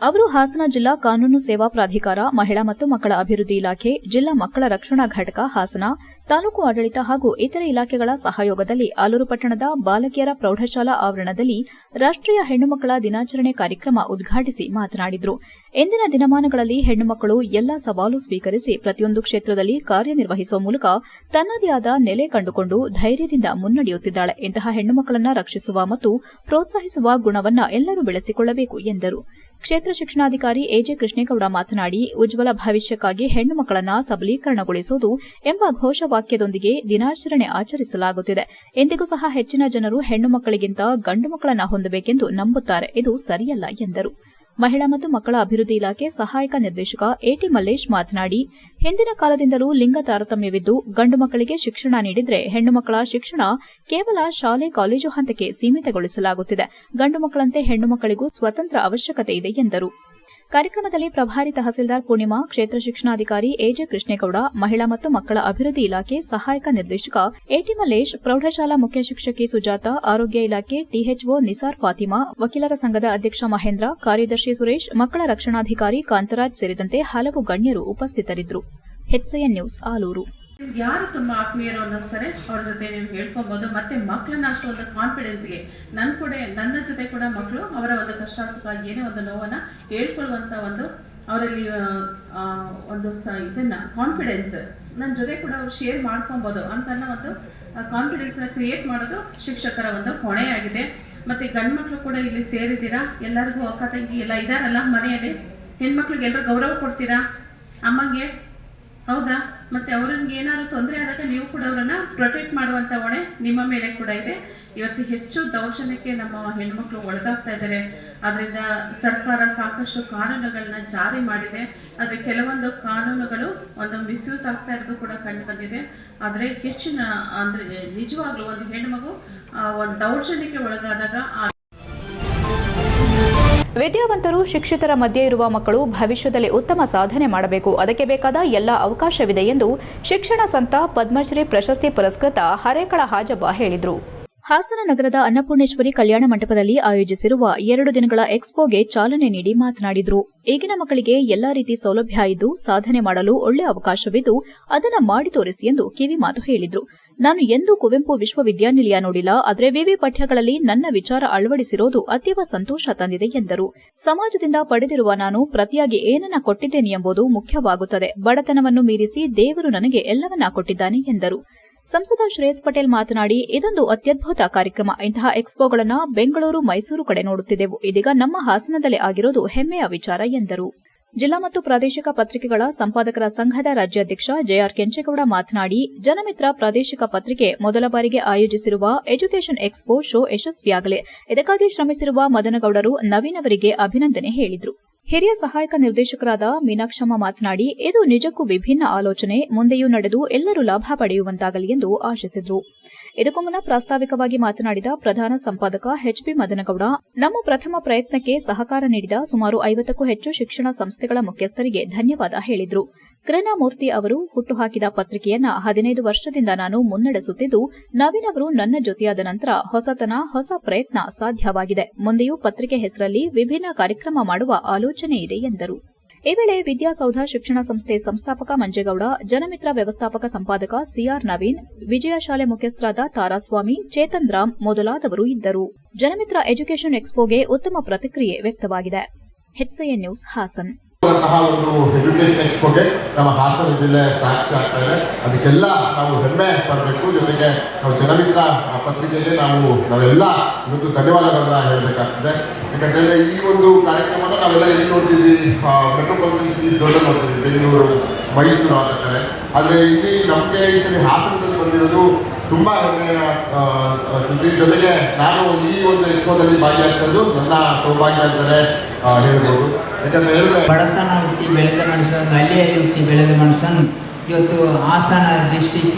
ಅವರು ಹಾಸನ ಜಿಲ್ಲಾ ಕಾನೂನು ಸೇವಾ ಪ್ರಾಧಿಕಾರ, ಮಹಿಳಾ ಮತ್ತು ಮಕ್ಕಳ ಅಭಿವೃದ್ಧಿ ಇಲಾಖೆ, ಜಿಲ್ಲಾ ಮಕ್ಕಳ ರಕ್ಷಣಾ ಘಟಕ ಹಾಸನ, ತಾಲೂಕು ಆಡಳಿತ ಹಾಗೂ ಇತರೆ ಇಲಾಖೆಗಳ ಸಹಯೋಗದಲ್ಲಿ ಆಲೂರು ಪಟ್ಟಣದ ಬಾಲಕಿಯರ ಪ್ರೌಢಶಾಲಾ ಆವರಣದಲ್ಲಿ ರಾಷ್ಟ್ರೀಯ ಹೆಣ್ಣುಮಕ್ಕಳ ದಿನಾಚರಣೆ ಕಾರ್ಯಕ್ರಮ ಉದ್ಘಾಟಿಸಿ ಮಾತನಾಡಿದರು. ಇಂದಿನ ದಿನಮಾನಗಳಲ್ಲಿ ಹೆಣ್ಣುಮಕ್ಕಳು ಎಲ್ಲಾ ಸವಾಲು ಸ್ವೀಕರಿಸಿ ಪ್ರತಿಯೊಂದು ಕ್ಷೇತ್ರದಲ್ಲಿ ಕಾರ್ಯನಿರ್ವಹಿಸುವ ಮೂಲಕ ತನ್ನದೇ ಆದ ನೆಲೆ ಕಂಡುಕೊಂಡು ಧೈರ್ಯದಿಂದ ಮುನ್ನಡೆಯುತ್ತಿದ್ದಾಳೆ. ಇಂತಹ ಹೆಣ್ಣುಮಕ್ಕಳನ್ನು ರಕ್ಷಿಸುವ ಮತ್ತು ಪ್ರೋತ್ಸಾಹಿಸುವ ಗುಣವನ್ನು ಎಲ್ಲರೂ ಬೆಳೆಸಿಕೊಳ್ಳಬೇಕು ಎಂದರು. ಕ್ಷೇತ್ರ ಶಿಕ್ಷಣಾಧಿಕಾರಿ ಎಜೆ ಕೃಷ್ಣೇಗೌಡ ಮಾತನಾಡಿ ಉಜ್ವಲ ಭವಿಷ್ಯಕ್ಕಾಗಿ ಹೆಣ್ಣು ಮಕ್ಕಳನ್ನ ಸಬಲೀಕರಣಗೊಳಿಸುವುದು ಎಂಬ ಘೋಷವಾಕ್ಯದೊಂದಿಗೆ ದಿನಾಚರಣೆ ಆಚರಿಸಲಾಗುತ್ತಿದೆ. ಇಂದಿಗೂ ಸಹ ಹೆಚ್ಚಿನ ಜನರು ಹೆಣ್ಣು ಮಕ್ಕಳಿಗಿಂತ ಗಂಡು ಮಕ್ಕಳನ್ನ ಹೊಂದಬೇಕೆಂದು ನಂಬುತ್ತಾರೆ. ಇದು ಸರಿಯಲ್ಲ ಎಂದರು. ಮಹಿಳಾ ಮತ್ತು ಮಕ್ಕಳ ಅಭಿವೃದ್ಧಿ ಇಲಾಖೆ ಸಹಾಯಕ ನಿರ್ದೇಶಕ ಎಟಿ ಮಲ್ಲೇಶ್ ಮಾತನಾಡಿ, ಹಿಂದಿನ ಕಾಲದಿಂದಲೂ ಲಿಂಗ ತಾರತಮ್ಯವಿದ್ದು ಗಂಡು ಮಕ್ಕಳಿಗೆ ಶಿಕ್ಷಣ ನೀಡಿದ್ರೆ ಹೆಣ್ಣು ಮಕ್ಕಳ ಶಿಕ್ಷಣ ಕೇವಲ ಶಾಲೆ ಕಾಲೇಜು ಹಂತಕ್ಕೆ ಸೀಮಿತಗೊಳಿಸಲಾಗುತ್ತಿದೆ. ಗಂಡು ಮಕ್ಕಳಂತೆ ಹೆಣ್ಣು ಮಕ್ಕಳಿಗೂ ಸ್ವತಂತ್ರ ಅವಶ್ಯಕತೆ ಇದೆ ಎಂದರು. ಕಾರ್ಯಕ್ರಮದಲ್ಲಿ ಪ್ರಭಾರಿ ತಹಸೀಲ್ದಾರ್ ಪೂರ್ಣಿಮಾ, ಕ್ಷೇತ್ರ ಶಿಕ್ಷಣಾಧಿಕಾರಿ ಎಜೆ ಕೃಷ್ಣೇಗೌಡ, ಮಹಿಳಾ ಮತ್ತು ಮಕ್ಕಳ ಅಭಿವೃದ್ಧಿ ಇಲಾಖೆ ಸಹಾಯಕ ನಿರ್ದೇಶಕ ಎಟಿ ಮಲ್ಲೇಶ್, ಪ್ರೌಢಶಾಲಾ ಮುಖ್ಯ ಶಿಕ್ಷಕಿ ಸುಜಾತ, ಆರೋಗ್ಯ ಇಲಾಖೆ ಟಿಎಚ್ಒ ನಿಸಾರ್ ಫಾತಿಮಾ, ವಕೀಲರ ಸಂಘದ ಅಧ್ಯಕ್ಷ ಮಹೇಂದ್ರ, ಕಾರ್ಯದರ್ಶಿ ಸುರೇಶ್, ಮಕ್ಕಳ ರಕ್ಷಣಾಧಿಕಾರಿ ಕಾಂತರಾಜ್ ಸೇರಿದಂತೆ ಹಲವು ಗಣ್ಯರು ಉಪಸ್ಥಿತರಿದ್ದರು. HCN news Alur. ಯಾರು ತುಂಬ ಆತ್ಮೀಯರು ಅನ್ನಿಸ್ತಾರೆ ಅವ್ರ ಜೊತೆ ನೀವು ಹೇಳ್ಕೊಬೋದು. ಮತ್ತೆ ಮಕ್ಕಳನ್ನ ಅಷ್ಟು ಒಂದು ಕಾನ್ಫಿಡೆನ್ಸ್ಗೆ ನನ್ನ ಜೊತೆ ಕೂಡ ಮಕ್ಕಳು ಅವರ ಒಂದು ಕಷ್ಟ ಸುಖ ಏನೇ ಒಂದು ನೋವನ್ನು ಹೇಳ್ಕೊಳ್ಳುವಂಥ ಒಂದು ಅವರಲ್ಲಿ ಒಂದು ಇದನ್ನ ಕಾನ್ಫಿಡೆನ್ಸ್ ನನ್ನ ಜೊತೆ ಕೂಡ ಅವ್ರು ಶೇರ್ ಮಾಡ್ಕೊಬೋದು ಅಂತ ಒಂದು ಕಾನ್ಫಿಡೆನ್ಸ್ನ ಕ್ರಿಯೇಟ್ ಮಾಡೋದು ಶಿಕ್ಷಕರ ಒಂದು ಹೊಣೆಯಾಗಿದೆ. ಮತ್ತು ಗಂಡು ಮಕ್ಕಳು ಕೂಡ ಇಲ್ಲಿ ಸೇರಿದ್ದೀರಾ, ಎಲ್ಲರಿಗೂ ಅಕ್ಕ ತಂಗಿ ಎಲ್ಲ ಇದಾರಲ್ಲ ಮನೆಯಲ್ಲಿ, ಹೆಣ್ಮಕ್ಳಿಗೆ ಎಲ್ಲರೂ ಗೌರವ ಕೊಡ್ತೀರಾ ಅಮ್ಮಂಗೆ, ಹೌದಾ? ಮತ್ತು ಅವ್ರಿಗೆ ಏನಾದ್ರು ತೊಂದರೆ ಆದಾಗ ನೀವು ಕೂಡ ಅವರನ್ನು ಪ್ರೊಟೆಕ್ಟ್ ಮಾಡುವಂಥ ಹೊಣೆ ನಿಮ್ಮ ಮೇಲೆ ಕೂಡ ಇದೆ. ಇವತ್ತು ಹೆಚ್ಚು ದೌರ್ಜನ್ಯಕ್ಕೆ ನಮ್ಮ ಹೆಣ್ಮಕ್ಳು ಒಳಗಾಗ್ತಾ ಇದ್ದಾರೆ. ಅದರಿಂದ ಸರ್ಕಾರ ಸಾಕಷ್ಟು ಕಾನೂನುಗಳನ್ನ ಜಾರಿ ಮಾಡಿದೆ. ಆದರೆ ಕೆಲವೊಂದು ಕಾನೂನುಗಳು ಒಂದು ಮಿಸ್ಯೂಸ್ ಆಗ್ತಾ ಇರೋದು ಕೂಡ ಕಂಡು ಬಂದಿದೆ. ಆದರೆ ಹೆಚ್ಚಿನ ಅಂದರೆ ನಿಜವಾಗ್ಲೂ ಒಂದು ಹೆಣ್ಮಗು ಒಂದು ದೌರ್ಜನ್ಯಕ್ಕೆ ಒಳಗಾದಾಗ ವಿದ್ಯಾವಂತರು, ಶಿಕ್ಷಿತರ ಮಧ್ಯೆ ಇರುವ ಮಕ್ಕಳು ಭವಿಷ್ಯದಲ್ಲಿ ಉತ್ತಮ ಸಾಧನೆ ಮಾಡಬೇಕು. ಅದಕ್ಕೆ ಬೇಕಾದ ಎಲ್ಲ ಅವಕಾಶವಿದೆ ಎಂದು ಶಿಕ್ಷಣ ಸಂತ ಪದ್ಮಶ್ರೀ ಪ್ರಶಸ್ತಿ ಪುರಸ್ಕೃತ ಹರೇಕಳ ಹಾಜಬ್ಬ ಹೇಳಿದರು. ಹಾಸನ ನಗರದ ಅನ್ನಪೂರ್ಣೇಶ್ವರಿ ಕಲ್ಯಾಣ ಮಂಟಪದಲ್ಲಿ ಆಯೋಜಿಸಿರುವ 2 ದಿನಗಳ ಎಕ್ಸ್ಪೋಗೆ ಚಾಲನೆ ನೀಡಿ ಮಾತನಾಡಿದರು. ಈಗಿನ ಮಕ್ಕಳಿಗೆ ಎಲ್ಲಾ ರೀತಿ ಸೌಲಭ್ಯ ಇದ್ದು ಸಾಧನೆ ಮಾಡಲು ಒಳ್ಳೆ ಅವಕಾಶವಿದ್ದು ಅದನ್ನು ಮಾಡಿ ತೋರಿಸಿ ಎಂದು ಕಿವಿ ಮಾತು ಹೇಳಿದರು. ನಾನು ಎಂದೂ ಕುವೆಂಪು ವಿಶ್ವವಿದ್ಯಾನಿಲಯ ನೋಡಿಲ್ಲ, ಆದರೆ ವಿವಿ ಪಠ್ಯಗಳಲ್ಲಿ ನನ್ನ ವಿಚಾರ ಅಳವಡಿಸಿರೋದು ಅತೀವ ಸಂತೋಷ ತಂದಿದೆ ಎಂದರು. ಸಮಾಜದಿಂದ ಪಡೆದಿರುವ ನಾನು ಪ್ರತಿಯಾಗಿ ಏನನ್ನ ಕೊಟ್ಟಿದ್ದೇನೆ ಎಂಬುದು ಮುಖ್ಯವಾಗುತ್ತದೆ. ಬಡತನವನ್ನು ಮೀರಿಸಿ ದೇವರು ನನಗೆ ಎಲ್ಲವನ್ನ ಕೊಟ್ಟಿದ್ದಾನೆ ಎಂದರು. ಸಂಸದ ಶ್ರೇಯಸ್ ಪಟೇಲ್ ಮಾತನಾಡಿ, ಇದೊಂದು ಅತ್ಯದ್ಭುತ ಕಾರ್ಯಕ್ರಮ. ಇಂತಹ ಎಕ್ಸ್ಪೋಗಳನ್ನು ಬೆಂಗಳೂರು, ಮೈಸೂರು ಕಡೆ ನೋಡುತ್ತಿದ್ದೆವು. ಇದೀಗ ನಮ್ಮ ಹಾಸನದಲ್ಲೇ ಆಗಿರೋದು ಹೆಮ್ಮೆಯ ವಿಚಾರ ಎಂದರು. ಜಿಲ್ಲಾ ಮತ್ತು ಪ್ರಾದೇಶಿಕ ಪತ್ರಿಕೆಗಳ ಸಂಪಾದಕರ ಸಂಘದ ರಾಜ್ಯಾಧ್ಯಕ್ಷ ಜೆಆರ್ ಕೆಂಚೇಗೌಡ ಮಾತನಾಡಿ, ಜನಮಿತ್ರ ಪ್ರಾದೇಶಿಕ ಪತ್ರಿಕೆ ಮೊದಲ ಬಾರಿಗೆ ಆಯೋಜಿಸಿರುವ ಎಜುಕೇಷನ್ ಎಕ್ಸ್ಪೋ ಶೋ ಯಶಸ್ವಿಯಾಗಲಿ. ಇದಕ್ಕಾಗಿ ಶ್ರಮಿಸಿರುವ ಮದನಗೌಡರು, ನವೀನ್ ಅವರಿಗೆ ಅಭಿನಂದನೆ ಹೇಳಿದರು. ಹಿರಿಯ ಸಹಾಯಕ ನಿರ್ದೇಶಕರಾದ ಮೀನಾಕ್ಷಮ್ಮ ಮಾತನಾಡಿ, ಇದು ನಿಜಕ್ಕೂ ವಿಭಿನ್ನ ಆಲೋಚನೆ, ಮುಂದೆಯೂ ನಡೆದು ಎಲ್ಲರೂ ಲಾಭ ಪಡೆಯುವಂತಾಗಲಿ ಎಂದು ಆಶಿಸಿದರು. ಇದಕ್ಕೂ ಮುನ್ನ ಪ್ರಾಸ್ತಾವಿಕವಾಗಿ ಮಾತನಾಡಿದ ಪ್ರಧಾನ ಸಂಪಾದಕ ಎಚ್ಬಿ ಮದನಗೌಡ, ನಮ್ಮ ಪ್ರಥಮ ಪ್ರಯತ್ನಕ್ಕೆ ಸಹಕಾರ ನೀಡಿದ ಸುಮಾರು 50ಕ್ಕೂ ಹೆಚ್ಚು ಶಿಕ್ಷಣ ಸಂಸ್ಥೆಗಳ ಮುಖ್ಯಸ್ಥರಿಗೆ ಧನ್ಯವಾದ ಹೇಳಿದರು. ಕೃಷ್ಣಮೂರ್ತಿ ಅವರು ಹುಟ್ಟುಹಾಕಿದ ಪತ್ರಿಕೆಯನ್ನ 15 ವರ್ಷದಿಂದ ನಾನು ಮುನ್ನಡೆಸುತ್ತಿದ್ದು, ನವೀನ್ ಅವರು ನನ್ನ ಜೊತೆಯಾದ ನಂತರ ಹೊಸತನ, ಹೊಸ ಪ್ರಯತ್ನ ಸಾಧ್ಯವಾಗಿದೆ. ಮುಂದೆಯೂ ಪತ್ರಿಕೆ ಹೆಸರಲ್ಲಿ ವಿಭಿನ್ನ ಕಾರ್ಯಕ್ರಮ ಮಾಡುವ ಆಲೋಚನೆ ಇದೆ ಎಂದರು. ಈ ವೇಳೆ ವಿದ್ಯಾಸೌಧ ಶಿಕ್ಷಣ ಸಂಸ್ಥೆ ಸಂಸ್ಥಾಪಕ ಮಂಜೇಗೌಡ, ಜನಮಿತ್ರ ವ್ಯವಸ್ಥಾಪಕ ಸಂಪಾದಕ ಸಿಆರ್ ನವೀನ್, ವಿಜಯ ಶಾಲೆ ಮುಖ್ಯಸ್ಥರಾದ ತಾರಾಸ್ವಾಮಿ, ಚೇತನ್ ರಾಮ್ ಮೊದಲಾದವರು ಇದ್ದರು. ಜನಮಿತ್ರ ಎಜುಕೇಷನ್ ಎಕ್ಸ್ಪೋಗೆ ಉತ್ತಮ ಪ್ರತಿಕ್ರಿಯೆ ವ್ಯಕ್ತವಾಗಿದೆ. HCN news Hassan. ಒಂದು ಎಜುಕೇಷನ್ ಎಕ್ಸ್ಪೋಗೆ ನಮ್ಮ ಹಾಸನ ಜಿಲ್ಲೆ ಸಾಕ್ಷಿ ಆಗ್ತಾ ಇದೆ. ಅದಕ್ಕೆಲ್ಲ ನಾವು ಹೆಮ್ಮೆ ಪಡಬೇಕು. ಜೊತೆಗೆ ನಾವು ಜನಮಿತ್ರ ಪತ್ರಿಕೆಗೆ ನಾವೆಲ್ಲ ಇವತ್ತು ಧನ್ಯವಾದಗಳನ್ನ ಹೇಳಬೇಕಾಗ್ತದೆ. ಯಾಕಂತಂದರೆ ಈ ಒಂದು ಕಾರ್ಯಕ್ರಮನ ನಾವೆಲ್ಲ ಎಲ್ಲಿ ನೋಡ್ತಿದ್ವಿ, ಮೆಟ್ರೋಪಾಲಿಟನ್ ಸಿಟೀಸ್ ದೊಡ್ಡ ನೋಡ್ತಿದ್ವಿ, ಬೆಂಗಳೂರು, ಮೈಸೂರು ಆದ ಕಡೆ. ಆದರೆ ಇಲ್ಲಿ ನಮಗೆ ಈ ಸರಿ ಹಾಸನದಲ್ಲಿ ಬಂದಿರೋದು ತುಂಬ ಹೆಮ್ಮೆಯ ಸುದ್ದಿ. ಜೊತೆಗೆ ನಾನು ಈ ಒಂದು ಎಕ್ಸ್ಪೋದಲ್ಲಿ ಭಾಗಿಯಾಗ್ತದ್ದು ನನ್ನ ಸೌಭಾಗ್ಯ ಅಂತಲೇ ಹೇಳ್ಬೋದು. ಯಾಕಂತ ಹೇಳಿದ್ರೆ ಬಡತನ ಹುಟ್ಟಿ ಬೆಳೆದ ಮನುಷ್ಯ, ಹಳ್ಳಿಯಲ್ಲಿ ಹುಟ್ಟಿ ಬೆಳೆದ ಮನುಷ್ಯನು ಇವತ್ತು ಹಾಸನ ಡಿಸ್ಟಿಕ್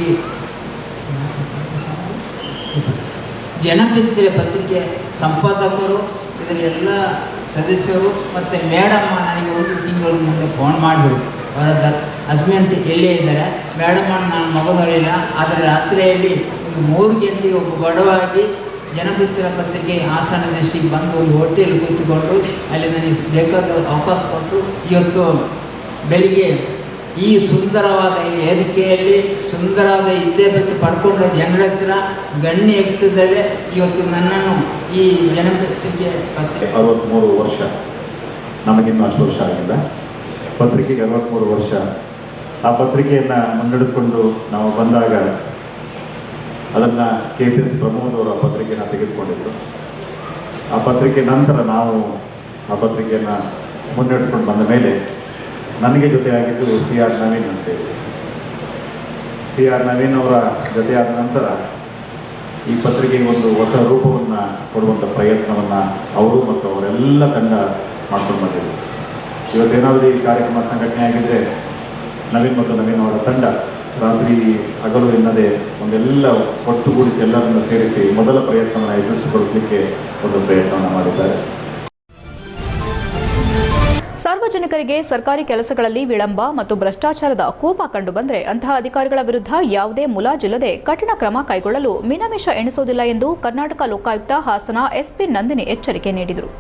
ಜನಮಿತ್ರ ಪತ್ರಿಕೆ ಸಂಪಾದಕರು, ಇದರ ಎಲ್ಲ ಸದಸ್ಯರು ಮತ್ತು ಮೇಡಮ್ಮ ನನಗೆ ಒಂದು ತಿಂಗಳ ಮುಂದೆ ಫೋನ್ ಮಾಡಿದರು. ಅವರ ಹಸ್ಬೆಂಡ್ ಎಲ್ಲೇ ಇದ್ದಾರೆ, ಮೇಡಮ್ಮ ನಾನು ಮಗದೊಳಿಲ್ಲ, ಆದರೆ ರಾತ್ರಿಯಲ್ಲಿ ಒಂದು 3 ಗಂಟೆಗೆ ಒಬ್ಬ ಬಡವಾಗಿ ಜನಮಿತ್ರ ಪತ್ರಿಕೆ ಹಾಸನ ಡಿಸ್ಟಿಕ್ ಬಂದು ಒಂದು ಹೋಟೆಲ್ ಕೂತ್ಕೊಂಡು ಅಲ್ಲಿ ನನಗೆ ಬೇಕಾದ ಅವಕಾಶ ಕೊಟ್ಟು ಇವತ್ತು ಬೆಳಿಗ್ಗೆ ಈ ಸುಂದರವಾದ ವೇದಿಕೆಯಲ್ಲಿ ಸುಂದರವಾದ ವಿದ್ಯಾಭ್ಯಾಸ ಪಡ್ಕೊಂಡು ಜನರ ಹತ್ರ ಗಣ್ಯ ವ್ಯಕ್ತಿಗಳೇ ಇವತ್ತು ನನ್ನನ್ನು ಈ ಜನಪತ್ರಿಕೆ 63 ವರ್ಷ, ನಮಗಿನ್ನೂ ಅಷ್ಟು ವರ್ಷ ಆಗಿಲ್ಲ. ಪತ್ರಿಕೆಗೆ 63 ವರ್ಷ. ಆ ಪತ್ರಿಕೆಯನ್ನು ಮುನ್ನಡೆಸ್ಕೊಂಡು ನಾವು ಬಂದಾಗ ಅದನ್ನು KPS ಪ್ರಮೋದ್ ಅವರ ಪತ್ರಿಕೆಯನ್ನು ತೆಗೆದುಕೊಂಡಿದ್ದರು. ಆ ಪತ್ರಿಕೆ ನಂತರ ನಾವು ಆ ಪತ್ರಿಕೆಯನ್ನು ಮುನ್ನಡೆಸ್ಕೊಂಡು ಬಂದ ಮೇಲೆ ನನಗೆ ಜೊತೆಯಾಗಿದ್ದು CR ನವೀನ್ ಅಂತೇಳಿ. CR ನವೀನ್ ಅವರ ಜೊತೆಯಾದ ನಂತರ ಈ ಪತ್ರಿಕೆಗೆ ಒಂದು ಹೊಸ ರೂಪವನ್ನು ಕೊಡುವಂಥ ಪ್ರಯತ್ನವನ್ನು ಅವರು ಮತ್ತು ಅವರೆಲ್ಲ ತಂಡ ಮಾಡ್ಕೊಂಡು ಬಂದಿದ್ದರು. ಇವತ್ತೇನಾದರೂ ಈ ಕಾರ್ಯಕ್ರಮ ಸಂಘಟನೆ ಆಗಿದ್ದರೆ ನವೀನ್ ಮತ್ತು ನವೀನ್ ಅವರ ತಂಡ ರಾತ್ರಿ ಹಗಲು ಎನ್ನದೇ ಒಂದೆಲ್ಲ ಒಟ್ಟುಗೂಡಿಸಿ ಎಲ್ಲರನ್ನು ಸೇರಿಸಿ ಮೊದಲ ಪ್ರಯತ್ನವನ್ನು ಯಶಸ್ವಿಗೊಳಿಸಲಿಕ್ಕೆ ಒಂದು ಪ್ರಯತ್ನವನ್ನು ಮಾಡಿದ್ದಾರೆ. ಸಾರ್ವಜನಿಕರಿಗೆ ಸರ್ಕಾರಿ ಕೆಲಸಗಳಲ್ಲಿ ವಿಳಂಬ ಮತ್ತು ಭ್ರಷ್ಟಾಚಾರದ ಕೋಪ ಕಂಡುಬಂದರೆ ಅಂತಹ ಅಧಿಕಾರಿಗಳ ವಿರುದ್ಧ ಯಾವುದೇ ಮುಲಾಜಿಲ್ಲದೆ ಕಠಿಣ ಕ್ರಮ ಕೈಗೊಳ್ಳಲು ಮೀನಮೇಷ ಎಣಿಸುವುದಿಲ್ಲ ಎಂದು ಕರ್ನಾಟಕ ಲೋಕಾಯುಕ್ತ ಹಾಸನ ಎಸ್ಪಿ ನಂದಿನಿ ಎಚ್ಚರಿಕೆ ನೀಡಿದರು.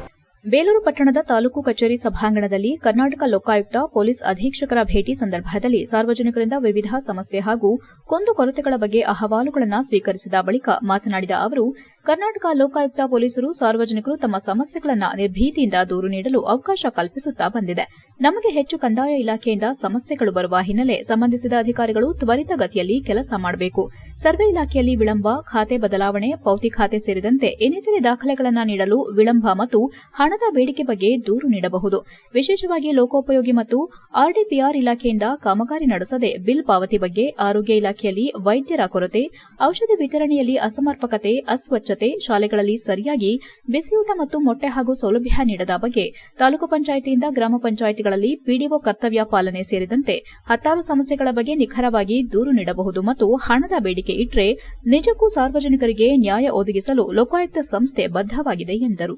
ಬೇಲೂರು ಪಟ್ಟಣದ ತಾಲೂಕು ಕಚೇರಿ ಸಭಾಂಗಣದಲ್ಲಿ ಕರ್ನಾಟಕ ಲೋಕಾಯುಕ್ತ ಪೊಲೀಸ್ ಅಧೀಕ್ಷಕರ ಭೇಟಿ ಸಂದರ್ಭದಲ್ಲಿ ಸಾರ್ವಜನಿಕರಿಂದ ವಿವಿಧ ಸಮಸ್ಯೆ ಹಾಗೂ ಕುಂದುಕೊರತೆಗಳ ಬಗ್ಗೆ ಅಹವಾಲುಗಳನ್ನು ಸ್ವೀಕರಿಸಿದ ಬಳಿಕ ಮಾತನಾಡಿದ ಅವರು, ಕರ್ನಾಟಕ ಲೋಕಾಯುಕ್ತ ಪೊಲೀಸರು ಸಾರ್ವಜನಿಕರು ತಮ್ಮ ಸಮಸ್ಯೆಗಳನ್ನು ನಿರ್ಭೀತಿಯಿಂದ ದೂರು ನೀಡಲು ಅವಕಾಶ ಕಲ್ಪಿಸುತ್ತಾ ಬಂದಿದೆ. ನಮಗೆ ಹೆಚ್ಚು ಕಂದಾಯ ಇಲಾಖೆಯಿಂದ ಸಮಸ್ಯೆಗಳು ಬರುವ ಹಿನ್ನೆಲೆ ಸಂಬಂಧಿಸಿದ ಅಧಿಕಾರಿಗಳು ತ್ವರಿತಗತಿಯಲ್ಲಿ ಕೆಲಸ ಮಾಡಬೇಕು. ಸರ್ವೆ ಇಲಾಖೆಯಲ್ಲಿ ವಿಳಂಬ, ಖಾತೆ ಬದಲಾವಣೆ, ಪೌತಿ ಖಾತೆ ಸೇರಿದಂತೆ ಇನ್ನಿತರೆ ದಾಖಲೆಗಳನ್ನು ನೀಡಲು ವಿಳಂಬ ಮತ್ತು ಹಣದ ಬೇಡಿಕೆ ಬಗ್ಗೆ ದೂರು ನೀಡಬಹುದು. ವಿಶೇಷವಾಗಿ ಲೋಕೋಪಯೋಗಿ ಮತ್ತು RDPR ಇಲಾಖೆಯಿಂದ ಕಾಮಗಾರಿ ನಡೆಸದೆ ಬಿಲ್ ಪಾವತಿ ಬಗ್ಗೆ, ಆರೋಗ್ಯ ಇಲಾಖೆಯಲ್ಲಿ ವೈದ್ಯರ ಕೊರತೆ, ಔಷಧಿ ವಿತರಣೆಯಲ್ಲಿ ಅಸಮರ್ಪಕತೆ, ಅಸ್ವಚ್ಛತೆ, ಶಾಲೆಗಳಲ್ಲಿ ಸರಿಯಾಗಿ ಬಿಸಿಯೂಟ ಮತ್ತು ಮೊಟ್ಟೆ ಹಾಗೂ ಸೌಲಭ್ಯ ನೀಡದ ಬಗ್ಗೆ, ತಾಲೂಕು ಪಂಚಾಯಿತಿಯಿಂದ ಗ್ರಾಮ ಪಂಚಾಯಿತಿಗಳಲ್ಲಿ PDO ಕರ್ತವ್ಯ ಪಾಲನೆ ಸೇರಿದಂತೆ ಹತ್ತಾರು ಸಮಸ್ಯೆಗಳ ಬಗ್ಗೆ ನಿಖರವಾಗಿ ದೂರು ನೀಡಬಹುದು ಮತ್ತು ಹಣದ ಬೇಡಿಕೆ ಇಟ್ಟರೆ ನಿಜಕ್ಕೂ ಸಾರ್ವಜನಿಕರಿಗೆ ನ್ಯಾಯ ಒದಗಿಸಲು ಲೋಕಾಯುಕ್ತ ಸಂಸ್ಥೆ ಬದ್ಧವಾಗಿದೆ ಎಂದರು.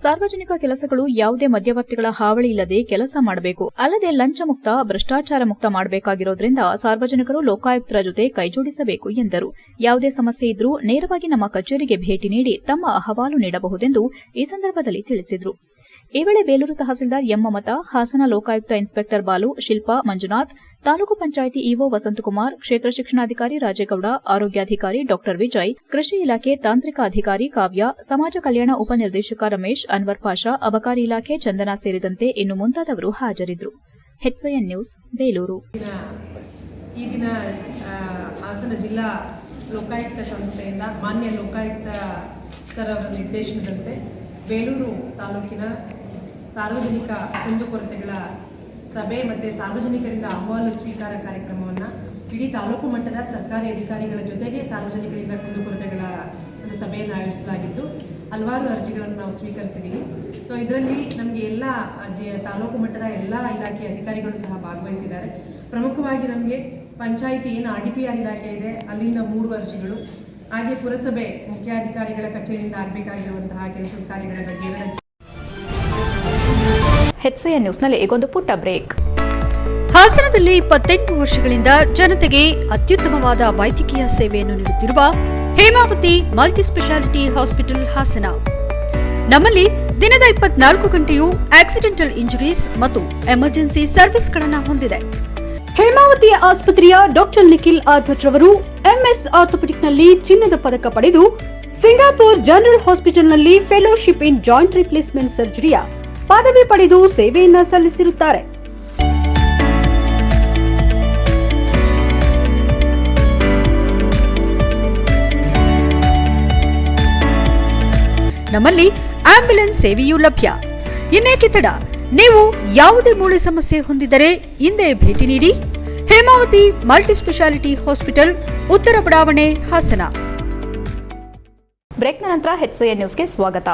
ಸಾರ್ವಜನಿಕ ಕೆಲಸಗಳು ಯಾವುದೇ ಮಧ್ಯವರ್ತಿಗಳ ಹಾವಳಿ ಇಲ್ಲದೆ ಕೆಲಸ ಮಾಡಬೇಕು, ಅಲ್ಲದೆ ಲಂಚ ಮುಕ್ತ, ಭ್ರಷ್ಟಾಚಾರ ಮುಕ್ತ ಮಾಡಬೇಕಾಗಿರೋದ್ರಿಂದ ಸಾರ್ವಜನಿಕರು ಲೋಕಾಯುಕ್ತರ ಜೊತೆ ಕೈಜೋಡಿಸಬೇಕು ಎಂದರು. ಯಾವುದೇ ಸಮಸ್ಯೆ ಇದ್ರೂ ನೇರವಾಗಿ ನಮ್ಮ ಕಚೇರಿಗೆ ಭೇಟಿ ನೀಡಿ ತಮ್ಮ ಅಹವಾಲು ನೀಡಬಹುದೆಂದು ಈ ಸಂದರ್ಭದಲ್ಲಿ ತಿಳಿಸಿದರು. ಈ ವೇಳೆ Belur tahsildar M Mamata, Hassan Lokayukta inspector Balu, Shilpa, Manjunath, taluk panchayat EO Vasanthakumar, ಕ್ಷೇತ್ರ ಶಿಕ್ಷಣಾಧಿಕಾರಿ ರಾಜೇಗೌಡ, ಆರೋಗ್ಯಾಧಿಕಾರಿ ಡಾ ವಿಜಯ್, ಕೃಷಿ ಇಲಾಖೆ ತಾಂತ್ರಿಕ ಅಧಿಕಾರಿ ಕಾವ್ಯ, ಸಮಾಜ ಕಲ್ಯಾಣ ಉಪನಿರ್ದೇಶಕ ರಮೇಶ್, ಅನ್ವರ್ ಪಾಷಾ, ಅಬಕಾರಿ ಇಲಾಖೆ ಚಂದನಾ ಸೇರಿದಂತೆ ಇನ್ನು ಮುಂತಾದವರು ಹಾಜರಿದ್ದರು. HCN news, Belur. ಈ ದಿನ ಹಾಸನ ಜಿಲ್ಲಾ ಲೋಕಾಯುಕ್ತ ಸಂಸ್ಥೆಯಿಂದ ಮಾನ್ಯ ಲೋಕಾಯುಕ್ತ ಸರ್ ಅವರ ನಿರ್ದೇಶನದಂತೆ ಬೇಲೂರು ತಾಲೂಕಿನ ಸಾರ್ವಜನಿಕ ಕುಂದುಕೊರತೆಗಳ ಸಭೆ ಮತ್ತು ಸಾರ್ವಜನಿಕರಿಂದ ಅಹವಾಲು ಸ್ವೀಕಾರ ಕಾರ್ಯಕ್ರಮವನ್ನು ಇಡೀ ತಾಲೂಕು ಮಟ್ಟದ ಸರ್ಕಾರಿ ಅಧಿಕಾರಿಗಳ ಜೊತೆಗೆ ಸಾರ್ವಜನಿಕರಿಂದ ಕುಂದುಕೊರತೆಗಳ ಒಂದು ಸಭೆಯನ್ನು ಆಯೋಜಿಸಲಾಗಿದ್ದು ಹಲವಾರು ಅರ್ಜಿಗಳನ್ನು ನಾವು ಸ್ವೀಕರಿಸಿದ್ದೀವಿ. ಸೊ ಇದರಲ್ಲಿ ನಮಗೆ ಎಲ್ಲ ತಾಲೂಕು ಮಟ್ಟದ ಎಲ್ಲ ಇಲಾಖೆಯ ಅಧಿಕಾರಿಗಳು ಸಹ ಭಾಗವಹಿಸಿದ್ದಾರೆ. ಪ್ರಮುಖವಾಗಿ ನಮಗೆ ಪಂಚಾಯಿತಿ ಏನು RDPR ಇಲಾಖೆ ಇದೆ ಅಲ್ಲಿಂದ 3 ಅರ್ಜಿಗಳು, ಹಾಗೆ ಪುರಸಭೆ ಮುಖ್ಯಾಧಿಕಾರಿಗಳ ಕಚೇರಿಯಿಂದ ಆಗಬೇಕಾಗಿರುವಂತಹ ಕೆಲಸ ಕಾರ್ಯಗಳ ಬಗ್ಗೆ HCN ನ್ಯೂಸ್ನಲ್ಲಿ ಈಗೊಂದು ಪುಟ್ಟ ಬ್ರೇಕ್. ಹಾಸನದಲ್ಲಿ 28 ವರ್ಷಗಳಿಂದ ಜನತೆಗೆ ಅತ್ಯುತ್ತಮವಾದ ವೈದ್ಯಕೀಯ ಸೇವೆಯನ್ನು ನೀಡುತ್ತಿರುವ Hemavathi multi speciality hospital Hassan. ನಮ್ಮಲ್ಲಿ ದಿನದ 24 ಗಂಟೆಯೂ ಆಕ್ಸಿಡೆಂಟಲ್ ಇಂಜುರೀಸ್ ಮತ್ತು ಎಮರ್ಜೆನ್ಸಿ ಸರ್ವಿಸ್ಗಳನ್ನು ಹೊಂದಿದೆ. ಹೇಮಾವತಿ ಆಸ್ಪತ್ರೆಯ ಡಾಕ್ಟರ್ ನಿಖಿಲ್ ಆರ್ಭಟ್ ರವರು MS ಆರ್ಥೋಪೆಡಿಕ್ನಲ್ಲಿ ಚಿನ್ನದ ಪದಕ ಪಡೆದು ಸಿಂಗಾಪುರ್ ಜನರಲ್ ಹಾಸ್ಪಿಟಲ್ನಲ್ಲಿ ಫೆಲೋಶಿಪ್ ಇನ್ ಜಾಯಿಂಟ್ ರಿಪ್ಲೇಸ್ಮೆಂಟ್ ಸರ್ಜರಿಯ ಪದವಿ ಪಡೆದು ಸೇವೆಯನ್ನ ಸಲ್ಲಿಸಿರುತ್ತಾರೆ. ನಮ್ಮಲ್ಲಿ ಆಂಬ್ಯುಲೆನ್ಸ್ ಸೇವೆಯೂ ಲಭ್ಯ. ಇನ್ನೇಕೆ ತಡ? ನೀವು ಯಾವುದೇ ಮೂಳೆ ಸಮಸ್ಯೆ ಹೊಂದಿದ್ದರೆ ಹಿಂದೆ ಭೇಟಿ ನೀಡಿ. ಹೇಮಾವತಿ ಮಲ್ಟಿ ಸ್ಪೆಷಾಲಿಟಿ ಹಾಸ್ಪಿಟಲ್, ಉತ್ತರ ಬಡಾವಣೆ, ಹಾಸನ. ಬ್ರೇಕ್ನ ನಂತರ HCN ನ್ಯೂಸ್ಗೆ ಸ್ವಾಗತ.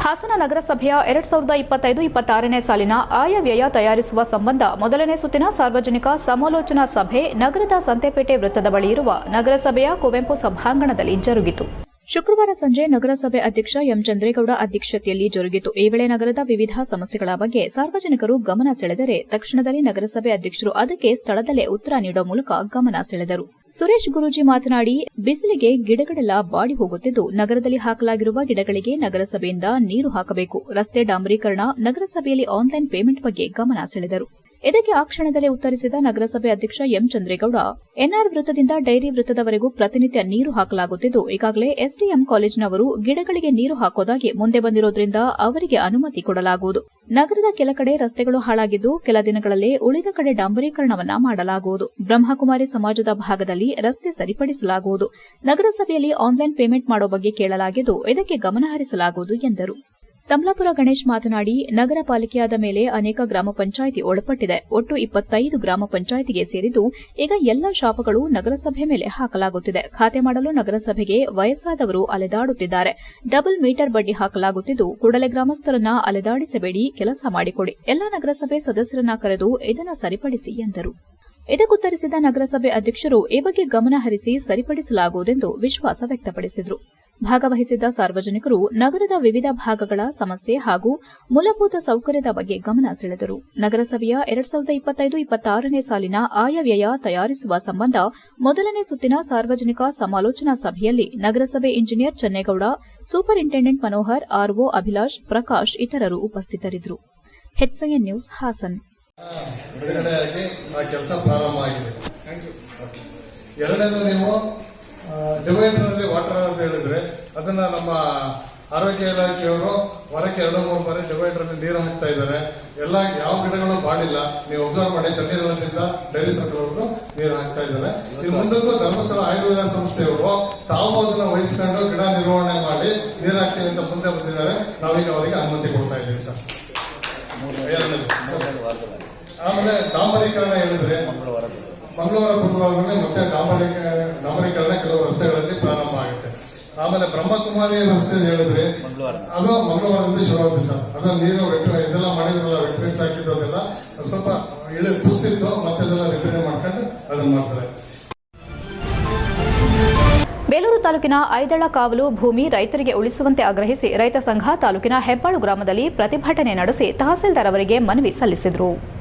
ಹಾಸನ ನಗರಸಭೆಯ 2025-26ನೇ ಸಾಲಿನ ಆಯವ್ಯಯ ತಯಾರಿಸುವ ಸಂಬಂಧ ಮೊದಲನೇ ಸುತ್ತಿನ ಸಾರ್ವಜನಿಕ ಸಮಾಲೋಚನಾ ಸಭೆ ನಗರದ ಸಂತೆಪೇಟೆ ವೃತ್ತದ ಬಳಿ ಇರುವ ನಗರಸಭೆಯ ಕುವೆಂಪು ಸಭಾಂಗಣದಲ್ಲಿ ಜರುಗಿತು. ಶುಕ್ರವಾರ ಸಂಜೆ ನಗರಸಭೆ ಅಧ್ಯಕ್ಷ ಎಂ ಚಂದ್ರೇಗೌಡ ಅಧ್ಯಕ್ಷತೆಯಲ್ಲಿ ಜರುಗಿತು. ಈ ವೇಳೆ ನಗರದ ವಿವಿಧ ಸಮಸ್ಯೆಗಳ ಬಗ್ಗೆ ಸಾರ್ವಜನಿಕರು ಗಮನ ಸೆಳೆದರೆ ತಕ್ಷಣದಲ್ಲಿ ನಗರಸಭೆ ಅಧ್ಯಕ್ಷರು ಅದಕ್ಕೆ ಸ್ಥಳದಲ್ಲೇ ಉತ್ತರ ನೀಡುವ ಮೂಲಕ ಗಮನ ಸೆಳೆದರು. ಸುರೇಶ್ ಗುರೂಜಿ ಮಾತನಾಡಿ, ಬಿಸಿಲಿಗೆ ಗಿಡಗಳೆಲ್ಲ ಬಾಡಿ ಹೋಗುತ್ತಿದ್ದು ನಗರದಲ್ಲಿ ಹಾಕಲಾಗಿರುವ ಗಿಡಗಳಿಗೆ ನಗರಸಭೆಯಿಂದ ನೀರು ಹಾಕಬೇಕು. ರಸ್ತೆ ಡಾಂಬರೀಕರಣ, ನಗರಸಭೆಯಲ್ಲಿ ಆನ್ಲೈನ್ ಪೇಮೆಂಟ್ ಬಗ್ಗೆ ಗಮನ ಸೆಳೆದರು. ಇದಕ್ಕೆ ಆ ಕ್ಷಣದಲ್ಲೇ ಉತ್ತರಿಸಿದ ನಗರಸಭೆ ಅಧ್ಯಕ್ಷ ಎಂ ಚಂದ್ರೇಗೌಡ, ಎನ್ಆರ್ ವೃತ್ತದಿಂದ ಡೈರಿ ವೃತ್ತದವರೆಗೂ ಪ್ರತಿನಿತ್ಯ ನೀರು ಹಾಕಲಾಗುತ್ತಿದ್ದು, ಈಗಾಗಲೇ ಎಸ್ಡಿಎಂ ಕಾಲೇಜಿನವರು ಗಿಡಗಳಿಗೆ ನೀರು ಹಾಕೋದಾಗಿ ಮುಂದೆ ಬಂದಿರೋದ್ರಿಂದ ಅವರಿಗೆ ಅನುಮತಿ ಕೊಡಲಾಗುವುದು. ನಗರದ ಕೆಲ ಕಡೆ ರಸ್ತೆಗಳು ಹಾಳಾಗಿದ್ದು, ಕೆಲ ದಿನಗಳಲ್ಲೇ ಉಳಿದ ಕಡೆ ಡಾಂಬರೀಕರಣವನ್ನ ಮಾಡಲಾಗುವುದು. ಬ್ರಹ್ಮಕುಮಾರಿ ಸಮಾಜದ ಭಾಗದಲ್ಲಿ ರಸ್ತೆ ಸರಿಪಡಿಸಲಾಗುವುದು. ನಗರಸಭೆಯಲ್ಲಿ ಆನ್ಲೈನ್ ಪೇಮೆಂಟ್ ಮಾಡೋ ಬಗ್ಗೆ ಕೇಳಲಾಗಿದ್ದು, ಇದಕ್ಕೆ ಗಮನ ಹರಿಸಲಾಗುವುದು ಎಂದರು. ತಮ್ಲಾಪುರ ಗಣೇಶ್ ಮಾತನಾಡಿ, ನಗರ ಪಾಲಿಕೆಯಾದ ಮೇಲೆ ಅನೇಕ ಗ್ರಾಮ ಪಂಚಾಯಿತಿ ಒಳಪಟ್ಟಿದೆ. ಒಟ್ಟು 25 ಗ್ರಾಮ ಪಂಚಾಯಿತಿಗೆ ಸೇರಿದ್ದು, ಈಗ ಎಲ್ಲ ಶಾಪಗಳು ನಗರಸಭೆ ಮೇಲೆ ಹಾಕಲಾಗುತ್ತಿದೆ. ಖಾತೆ ಮಾಡಲು ನಗರಸಭೆಗೆ ವಯಸ್ಸಾದವರು ಅಲೆದಾಡುತ್ತಿದ್ದಾರೆ. ಡಬಲ್ ಮೀಟರ್ ಬಡ್ಡಿ ಹಾಕಲಾಗುತ್ತಿದ್ದು, ಕೂಡಲೇ ಗ್ರಾಮಸ್ಥರನ್ನ ಅಲೆದಾಡಿಸಬೇಡಿ, ಕೆಲಸ ಮಾಡಿಕೊಡಿ. ಎಲ್ಲ ನಗರಸಭೆ ಸದಸ್ಯರನ್ನ ಕರೆದು ಇದನ್ನು ಸರಿಪಡಿಸಿ ಎಂದರು. ಇದಕ್ಕುತ್ತರಿಸಿದ ನಗರಸಭೆ ಅಧ್ಯಕ್ಷರು ಈ ಬಗ್ಗೆ ಗಮನ ಹರಿಸಿ ಸರಿಪಡಿಸಲಾಗುವುದೆಂದು ವಿಶ್ವಾಸ ವ್ಯಕ್ತಪಡಿಸಿದರು. ಭಾಗವಹಿಸಿದ್ದ ಸಾರ್ವಜನಿಕರು ನಗರದ ವಿವಿಧ ಭಾಗಗಳ ಸಮಸ್ಯೆ ಹಾಗೂ ಮೂಲಭೂತ ಸೌಕರ್ಯದ ಬಗ್ಗೆ ಗಮನ ಸೆಳೆದರು. ನಗರಸಭೆಯ 2025-26ನೇ ಸಾಲಿನ ಆಯವ್ಯಯ ತಯಾರಿಸುವ ಸಂಬಂಧ ಮೊದಲನೇ ಸುತ್ತಿನ ಸಾರ್ವಜನಿಕ ಸಮಾಲೋಚನಾ ಸಭೆಯಲ್ಲಿ ನಗರಸಭೆ engineer Channegowda, superintendent Manohar, RO Abhilash, Prakash ಇತರರು ಉಪಸ್ಥಿತರಿದ್ದರು. HCN news Hassan. ಬಿಡುಗಡೆಯಾಗಿ ಆ ಕೆಲಸ ಪ್ರಾರಂಭ ಆಗಿದೆ. ಎರಡನೇದು, ನೀವು ಡಿವೈಡರ್ನಲ್ಲಿ ವಾಟರ್ ಅಂತ ಹೇಳಿದ್ರೆ ಅದನ್ನ ನಮ್ಮ ಆರೋಗ್ಯ ಇಲಾಖೆಯವರು ವಾರಕ್ಕೆ 2-3 ಬಾರಿ ಡಿವೈಡರ್ನಲ್ಲಿ ನೀರು ಹಾಕ್ತಾ ಇದ್ದಾರೆ. ಎಲ್ಲ ಯಾವ ಗಿಡಗಳು ಬಾಡಿಲ್ಲ, ನೀವು ಅಬ್ಸರ್ವ್ ಮಾಡಿ. ತಣ್ಣೀರಿನಿಂದ ಡೈರಿ ಸರ್ಕಲ್ ನೀರು ಹಾಕ್ತಾ ಇದ್ದಾರೆ. ಇನ್ನು ಮುಂದಕ್ಕೂ ಧರ್ಮಸ್ಥಳ ಆಯುರ್ವೇದ ಸಂಸ್ಥೆಯವರು ತಾವು ಅದನ್ನ ವಹಿಸ್ಕೊಂಡು ಗಿಡ ನಿರ್ವಹಣೆ ಮಾಡಿ ನೀರು ಹಾಕ್ತೀವಿ ಅಂತ ಮುಂದೆ ಬಂದಿದ್ದಾರೆ. ನಾವೀಗ ಅವರಿಗೆ ಅನುಮತಿ ಕೊಡ್ತಾ ಇದ್ದೀವಿ ಸರ್. ಆಮೇಲೆ ಡಾಂಬರೀಕರಣ ಹೇಳಿದ್ರೆ ಮಂಗಳವಾರ ಬುಧವಾರದಲ್ಲಿ ಮತ್ತೆ ಡಾಂಬರೀಕರಣ ಕೆಲವು ರಸ್ತೆಗಳಲ್ಲಿ ಪ್ರಾರಂಭ ಆಗುತ್ತೆ. ಆಮೇಲೆ ಬ್ರಹ್ಮಕುಮಾರಿ ರಸ್ತೆ ಹೇಳಿದ್ರೆ ಅದು ಮಂಗಳವಾರದಿಂದ ಶುರುವಾಗುತ್ತೆ ಸರ್. ಅದು ನೀರು ಇದೆಲ್ಲ ಮಾಡಿದ್ರಲ್ಲ, ವೆಟ್ರಿನ್ಸ್ ಹಾಕಿದ್ದು ಅದೆಲ್ಲ ಸ್ವಲ್ಪ ಕುಸ್ತಿತ್ತು, ಮತ್ತೆ ಅದೆಲ್ಲ ರಿಪೇರಿ ಮಾಡ್ಕೊಂಡು ಅದನ್ನ ಮಾಡ್ತಾರೆ. ಬೇಲೂರು ತಾಲೂಕಿನ ಐದಳ ಕಾವಲು ಭೂಮಿ ರೈತರಿಗೆ ಉಳಿಸುವಂತೆ ಆಗ್ರಹಿಸಿ ರೈತ ಸಂಘ ತಾಲೂಕಿನ ಹೆಬ್ಬಾಳು ಗ್ರಾಮದಲ್ಲಿ ಪ್ರತಿಭಟನೆ ನಡೆಸಿ ತಹಸೀಲ್ದಾರ್ ಅವರಿಗೆ ಮನವಿ ಸಲ್ಲಿಸಿದರು.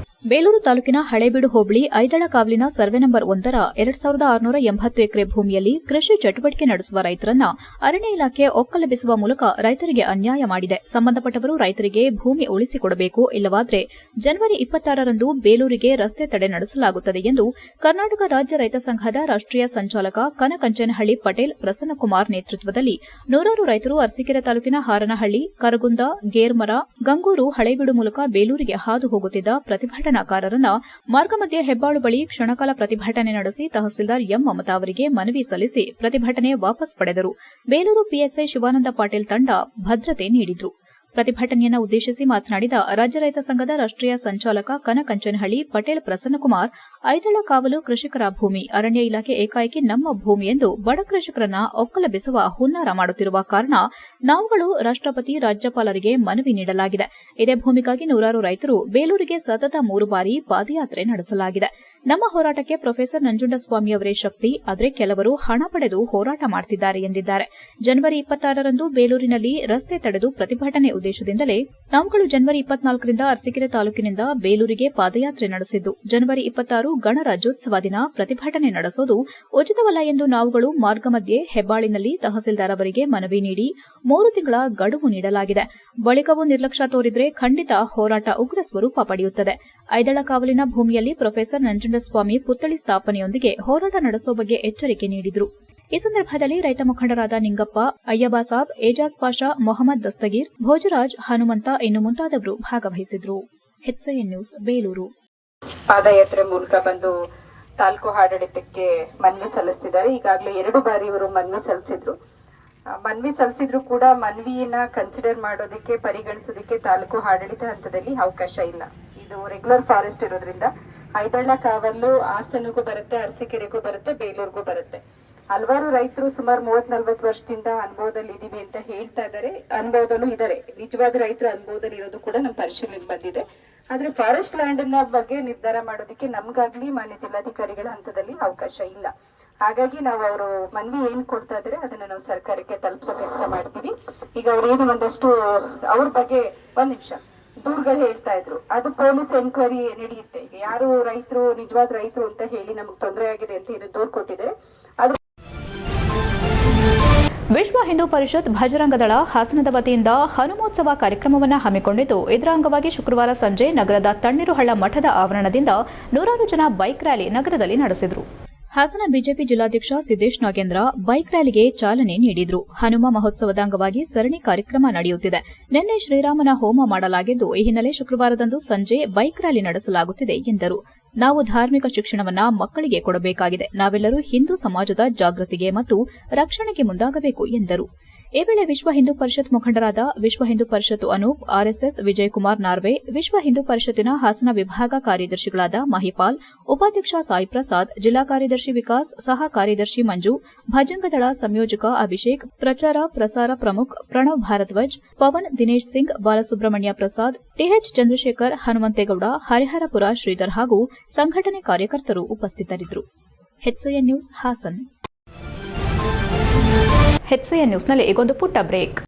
ಬೇಲೂರು ತಾಲೂಕಿನ ಹಳೇಬೀಡು ಹೋಬಳಿ ಐದಳ ಕಾವಲಿನ ಸರ್ವೆ ನಂಬರ್ 1ರ 2680 ಎಕರೆ ಭೂಮಿಯಲ್ಲಿ ಕೃಷಿ ಚಟುವಟಿಕೆ ನಡೆಸುವ ರೈತರನ್ನ ಅರಣ್ಯ ಇಲಾಖೆ ಒಕ್ಕಲೆಬ್ಬಿಸುವ ಮೂಲಕ ರೈತರಿಗೆ ಅನ್ಯಾಯ ಮಾಡಿದೆ. ಸಂಬಂಧಪಟ್ಟವರು ರೈತರಿಗೆ ಭೂಮಿ ಉಳಿಸಿಕೊಡಬೇಕು, ಇಲ್ಲವಾದರೆ ಜನವರಿ 26ರಂದು ಬೇಲೂರಿಗೆ ರಸ್ತೆ ತಡೆ ನಡೆಸಲಾಗುತ್ತದೆ ಎಂದು ಕರ್ನಾಟಕ ರಾಜ್ಯ ರೈತ ಸಂಘದ ರಾಷ್ಟ್ರೀಯ ಸಂಚಾಲಕ ಕನಕಂಚನಹಳ್ಳಿ ಪಟೇಲ್ ಪ್ರಸನ್ನಕುಮಾರ್ ನೇತೃತ್ವದಲ್ಲಿ ನೂರಾರು ರೈತರು ಅರಸೀಕೆರೆ ತಾಲೂಕಿನ ಹಾರನಹಳ್ಳಿ, ಕರಗುಂದ, ಗೇರ್ಮರ, ಗಂಗೂರು, ಹಳೇಬೀಡು ಮೂಲಕ ಬೇಲೂರಿಗೆ ಹಾದು ಹೋಗುತ್ತಿದ್ದ ಪ್ರತಿಭಟನಾಕಾರರನ್ನ ಮಾರ್ಗ ಮಧ್ಯೆ ಹೆಬ್ಬಾಳು ಬಳಿ ಕ್ಷಣಕಾಲ ಪ್ರತಿಭಟನೆ ನಡೆಸಿ ತಹಸೀಲ್ದಾರ್ ಎಂ ಮಮತಾ ಅವರಿಗೆ ಮನವಿ ಸಲ್ಲಿಸಿ ಪ್ರತಿಭಟನೆ ವಾಪಸ್ ಪಡೆದರು. ಬೇಲೂರು ಪಿಎಸ್ಐ ಶಿವಾನಂದ ಪಾಟೀಲ್ ತಂಡ ಭದ್ರತೆ ನೀಡಿದ್ರು. ಪ್ರತಿಭಟನೆಯನ್ನು ಉದ್ದೇಶಿಸಿ ಮಾತನಾಡಿದ ರಾಜ್ಯ ರೈತ ಸಂಘದ ರಾಷ್ಟ್ರೀಯ ಸಂಚಾಲಕ ಕನಕಂಚನಹಳ್ಳಿ ಪಟೇಲ್ ಪ್ರಸನ್ನಕುಮಾರ್, ಐದಳ ಕಾವಲು ಕೃಷಿಕರ ಭೂಮಿ, ಅರಣ್ಯ ಇಲಾಖೆ ಏಕಾಏಕಿ ನಮ್ಮ ಭೂಮಿ ಎಂದು ಬಡ ಕೃಷಿಕರನ್ನ ಒಕ್ಕಲೆಬ್ಬಿಸುವ ಹುನ್ನಾರ ಮಾಡುತ್ತಿರುವ ಕಾರಣ ನಾವುಗಳು ರಾಷ್ಟ್ರಪತಿ, ರಾಜ್ಯಪಾಲರಿಗೆ ಮನವಿ ನೀಡಲಾಗಿದೆ. ಇದೇ ಭೂಮಿಗಾಗಿ ನೂರಾರು ರೈತರು ಬೇಲೂರಿಗೆ ಸತತ 3 ಬಾರಿ ಪಾದಯಾತ್ರೆ ನಡೆಸಲಾಗಿದೆ. ನಮ್ಮ ಹೋರಾಟಕ್ಕೆ ಪ್ರೊಫೆಸರ್ ನಂಜುಂಡಸ್ವಾಮಿಯವರೇ ಶಕ್ತಿ, ಆದರೆ ಕೆಲವರು ಹಣ ಪಡೆದು ಹೋರಾಟ ಮಾಡುತ್ತಿದ್ದಾರೆ ಎಂದಿದ್ದಾರೆ. ಜನವರಿ 26ರಂದು ಬೇಲೂರಿನಲ್ಲಿ ರಸ್ತೆ ತಡೆದು ಪ್ರತಿಭಟನೆ ಉದ್ದೇಶದಿಂದಲೇ ನಾವುಗಳು ಜನವರಿ 24ರಿಂದ ಅರಸೀಕೆರೆ ತಾಲೂಕಿನಿಂದ ಬೇಲೂರಿಗೆ ಪಾದಯಾತ್ರೆ ನಡೆಸಿದ್ದು, ಜನವರಿ 26 ಗಣರಾಜ್ಯೋತ್ಸವ ದಿನ ಪ್ರತಿಭಟನೆ ನಡೆಸೋದು ಉಚಿತವಲ್ಲ ಎಂದು ನಾವುಗಳು ಮಾರ್ಗ ಮಧ್ಯೆ ಹೆಬ್ಬಾಳಿನಲ್ಲಿ ತಹಸೀಲ್ದಾರ್ ಅವರಿಗೆ ಮನವಿ ನೀಡಿ 3 ತಿಂಗಳ ಗಡುವು ನೀಡಲಾಗಿದೆ. ಬಳಿಕವೂ ನಿರ್ಲಕ್ಷ್ಯ ತೋರಿದರೆ ಖಂಡಿತ ಹೋರಾಟ ಉಗ್ರ ಸ್ವರೂಪ ಪಡೆಯುತ್ತದೆ. ಐದಳ ಕಾವಲಿನ ಭೂಮಿಯಲ್ಲಿ ಪ್ರೊಫೆಸರ್ ನಂಜುಂಡಸ್ವಾಮಿ ಪುತ್ಥಳಿ ಸ್ಥಾಪನೆಯೊಂದಿಗೆ ಹೋರಾಟ ನಡೆಸುವ ಬಗ್ಗೆ ಎಚ್ಚರಿಕೆ ನೀಡಿದರು. ಈ ಸಂದರ್ಭದಲ್ಲಿ ರೈತ ಮುಖಂಡರಾದ ನಿಂಗಪ್ಪ, ಅಯ್ಯಬಾಸಾಬ್, ಏಜಾಜ್ ಪಾಷಾ, ಮೊಹಮ್ಮದ್ ದಸ್ತಗೀರ್, ಭೋಜರಾಜ್, ಹನುಮಂತ ಇನ್ನು ಮುಂತಾದವರು ಭಾಗವಹಿಸಿದ್ರು. HCN news Belur. ಪಾದಯಾತ್ರೆ ಮೂಲಕ ಬಂದು ತಾಲೂಕು ಆಡಳಿತಕ್ಕೆ ಮನವಿ ಸಲ್ಲಿಸಿದ್ದಾರೆ. ಈಗಾಗಲೇ 2 ಬಾರಿ ಇವರು ಮನವಿ ಸಲ್ಲಿಸಿದ್ರು ಕೂಡ ಮನವಿಯನ್ನ ಕನ್ಸಿಡರ್ ಮಾಡೋದಕ್ಕೆ, ಪರಿಗಣಿಸೋದಕ್ಕೆ ತಾಲೂಕು ಆಡಳಿತ ಹಂತದಲ್ಲಿ ಅವಕಾಶ ಇಲ್ಲ. ಇದು ರೆಗ್ಯುಲರ್ ಫಾರೆಸ್ಟ್ ಇರೋದ್ರಿಂದ ಐದಳ್ಳ ಕಾವಲು ಹಾಸನಗೂ ಬರುತ್ತೆ, ಅರಸೀಕೆರೆಗೂ ಬರುತ್ತೆ, ಬೇಲೂರಿಗೂ ಬರುತ್ತೆ. ಹಲವಾರು ರೈತರು ಸುಮಾರು 30-40 ವರ್ಷದಿಂದ ಅನುಭವದಲ್ಲಿ ಇದೀವಿ ಅಂತ ಹೇಳ್ತಾ ಇದ್ದಾರೆ. ಅನುಭವದಲ್ಲೂ ಇದ್ದಾರೆ. ನಿಜವಾದ ರೈತರ ಅನುಭವದಲ್ಲಿ ಇರೋದು ಕೂಡ ನಮ್ಮ ಪರಿಶೀಲನೆ ಬಂದಿದೆ. ಆದ್ರೆ ಫಾರೆಸ್ಟ್ ಲ್ಯಾಂಡ್ ನ ಬಗ್ಗೆ ನಿರ್ಧಾರ ಮಾಡೋದಕ್ಕೆ ನಮ್ಗಾಗ್ಲಿ ಮಾನ್ಯ ಜಿಲ್ಲಾಧಿಕಾರಿಗಳ ಹಂತದಲ್ಲಿ ಅವಕಾಶ ಇಲ್ಲ. ಹಾಗಾಗಿ ನಾವು ಅವರು ಮನವಿ ಏನ್ ಕೊಡ್ತಾ ಇದ್ರೆ ಅದನ್ನ ನಾವು ಸರ್ಕಾರಕ್ಕೆ ತಲುಪಿಸೋ ಕೆಲಸ ಮಾಡ್ತೀವಿ. ಈಗ ಅವ್ರೇನು ಒಂದಷ್ಟು ಅವ್ರ ಬಗ್ಗೆ 1 ನಿಮಿಷ ದೂರುಗಳು ಹೇಳ್ತಾ ಇದ್ರು, ಅದು ಪೊಲೀಸ್ ಎನ್ಕ್ವೈರಿ ನಡೆಯುತ್ತೆ. ಈಗ ಯಾರು ರೈತರು ನಿಜವಾದ ರೈತರು ಅಂತ ಹೇಳಿ ನಮ್ಗೆ ತೊಂದರೆ ಆಗಿದೆ ಅಂತ ಏನು ದೂರು ಕೊಟ್ಟಿದ್ದಾರೆ. ವಿಶ್ವ ಹಿಂದೂ ಪರಿಷತ್ ಭಜರಂಗದಳ ಹಾಸನದ ವತಿಯಿಂದ ಹನುಮೋತ್ಸವ ಕಾರ್ಯಕ್ರಮವನ್ನು ಹಮ್ಮಿಕೊಂಡಿದ್ದು, ಇದರ ಅಂಗವಾಗಿ ಶುಕ್ರವಾರ ಸಂಜೆ ನಗರದ ತಣ್ಣೀರುಹಳ್ಳ ಮಠದ ಆವರಣದಿಂದ ನೂರಾರು ಜನ ಬೈಕ್ ರ್ಯಾಲಿ ನಗರದಲ್ಲಿ ನಡೆಸಿದರು. ಹಾಸನ ಬಿಜೆಪಿ ಜಿಲ್ಲಾಧ್ಯಕ್ಷ ಸಿದ್ದೇಶ್ ನಾಗೇಂದ್ರ ಬೈಕ್ ರ್ಯಾಲಿಗೆ ಚಾಲನೆ ನೀಡಿದರು. ಹನುಮ ಮಹೋತ್ಸವದ ಅಂಗವಾಗಿ ಸರಣಿ ಕಾರ್ಯಕ್ರಮ ನಡೆಯುತ್ತಿದೆ. ನಿನ್ನೆ ಶ್ರೀರಾಮನ ಹೋಮ ಮಾಡಲಾಗಿದ್ದು, ಈ ಹಿನ್ನೆಲೆ ಶುಕ್ರವಾರದಂದು ಸಂಜೆ ಬೈಕ್ ರ್ಯಾಲಿ ನಡೆಸಲಾಗುತ್ತಿದೆ ಎಂದರು. ನಾವು ಧಾರ್ಮಿಕ ಶಿಕ್ಷಣವನ್ನ ಮಕ್ಕಳಿಗೆ ಕೊಡಬೇಕಾಗಿದೆ. ನಾವೆಲ್ಲರೂ ಹಿಂದೂ ಸಮಾಜದ ಜಾಗೃತಿಗೆ ಮತ್ತು ರಕ್ಷಣೆಗೆ ಮುಂದಾಗಬೇಕು ಎಂದರು. ಈ ವೇಳೆ ವಿಶ್ವ ಹಿಂದೂ ಪರಿಷತ್ ಮುಖಂಡರಾದ ವಿಶ್ವ ಹಿಂದೂ ಪರಿಷತ್ ಅನೂಪ್, ಆರ್ಎಸ್ಎಸ್ ವಿಜಯಕುಮಾರ್ ನಾರ್ವೆ, ವಿಶ್ವ ಹಿಂದೂ ಪರಿಷತ್ತಿನ ಹಾಸನ ವಿಭಾಗ ಕಾರ್ಯದರ್ಶಿಗಳಾದ ಮಹಿಪಾಲ್, ಉಪಾಧ್ಯಕ್ಷ ಸಾಯಿ ಪ್ರಸಾದ್, ಜಿಲ್ಲಾ ಕಾರ್ಯದರ್ಶಿ ವಿಕಾಸ್, ಸಹ ಕಾರ್ಯದರ್ಶಿ ಮಂಜು, ಭಜರಂಗದಳ ಸಂಯೋಜಕ ಅಭಿಷೇಕ್, ಪ್ರಚಾರ ಪ್ರಸಾರ ಪ್ರಮುಖ್ ಪ್ರಣವ್ ಭಾರದ್ವಾಜ್, ಪವನ್, ದಿನೇಶ್ ಸಿಂಗ್, ಬಾಲಸುಬ್ರಹ್ಮಣ್ಯ ಪ್ರಸಾದ್, ಟಿಎಚ್ ಚಂದ್ರಶೇಖರ್, ಹನುಮಂತೇಗೌಡ, ಹರಿಹರಪುರ ಶ್ರೀಧರ್ ಹಾಗೂ ಸಂಘಟನೆ ಕಾರ್ಯಕರ್ತರು ಉಪಸ್ಥಿತರಿದ್ದರು. HCN news Hassan. HCN ನ್ಯೂಸ್ನಲ್ಲಿ ಈಗೊಂದು ಪುಟ್ಟ ಬ್ರೇಕ್.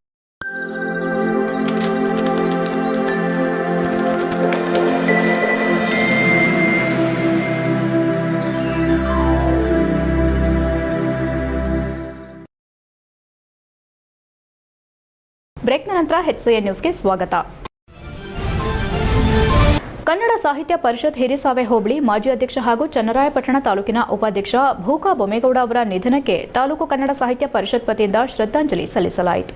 ಬ್ರೇಕ್ನ ನಂತರ HCN ನ್ಯೂಸ್ಗೆ ಸ್ವಾಗತ. ಕನ್ನಡ ಸಾಹಿತ್ಯ ಪರಿಷತ್ ಹಿರಿಸಾವೆ ಹೋಬಳಿ ಮಾಜಿ ಅಧ್ಯಕ್ಷ ಹಾಗೂ ಚನ್ನರಾಯಪಟ್ಟಣ ತಾಲೂಕಿನ ಉಪಾಧ್ಯಕ್ಷ ಭೂಕಾ ಬೊಮ್ಮೇಗೌಡ ಅವರ ನಿಧನಕ್ಕೆ ತಾಲೂಕು ಕನ್ನಡ ಸಾಹಿತ್ಯ ಪರಿಷತ್ ವತಿಯಿಂದ ಶ್ರದ್ಧಾಂಜಲಿ ಸಲ್ಲಿಸಲಾಯಿತು.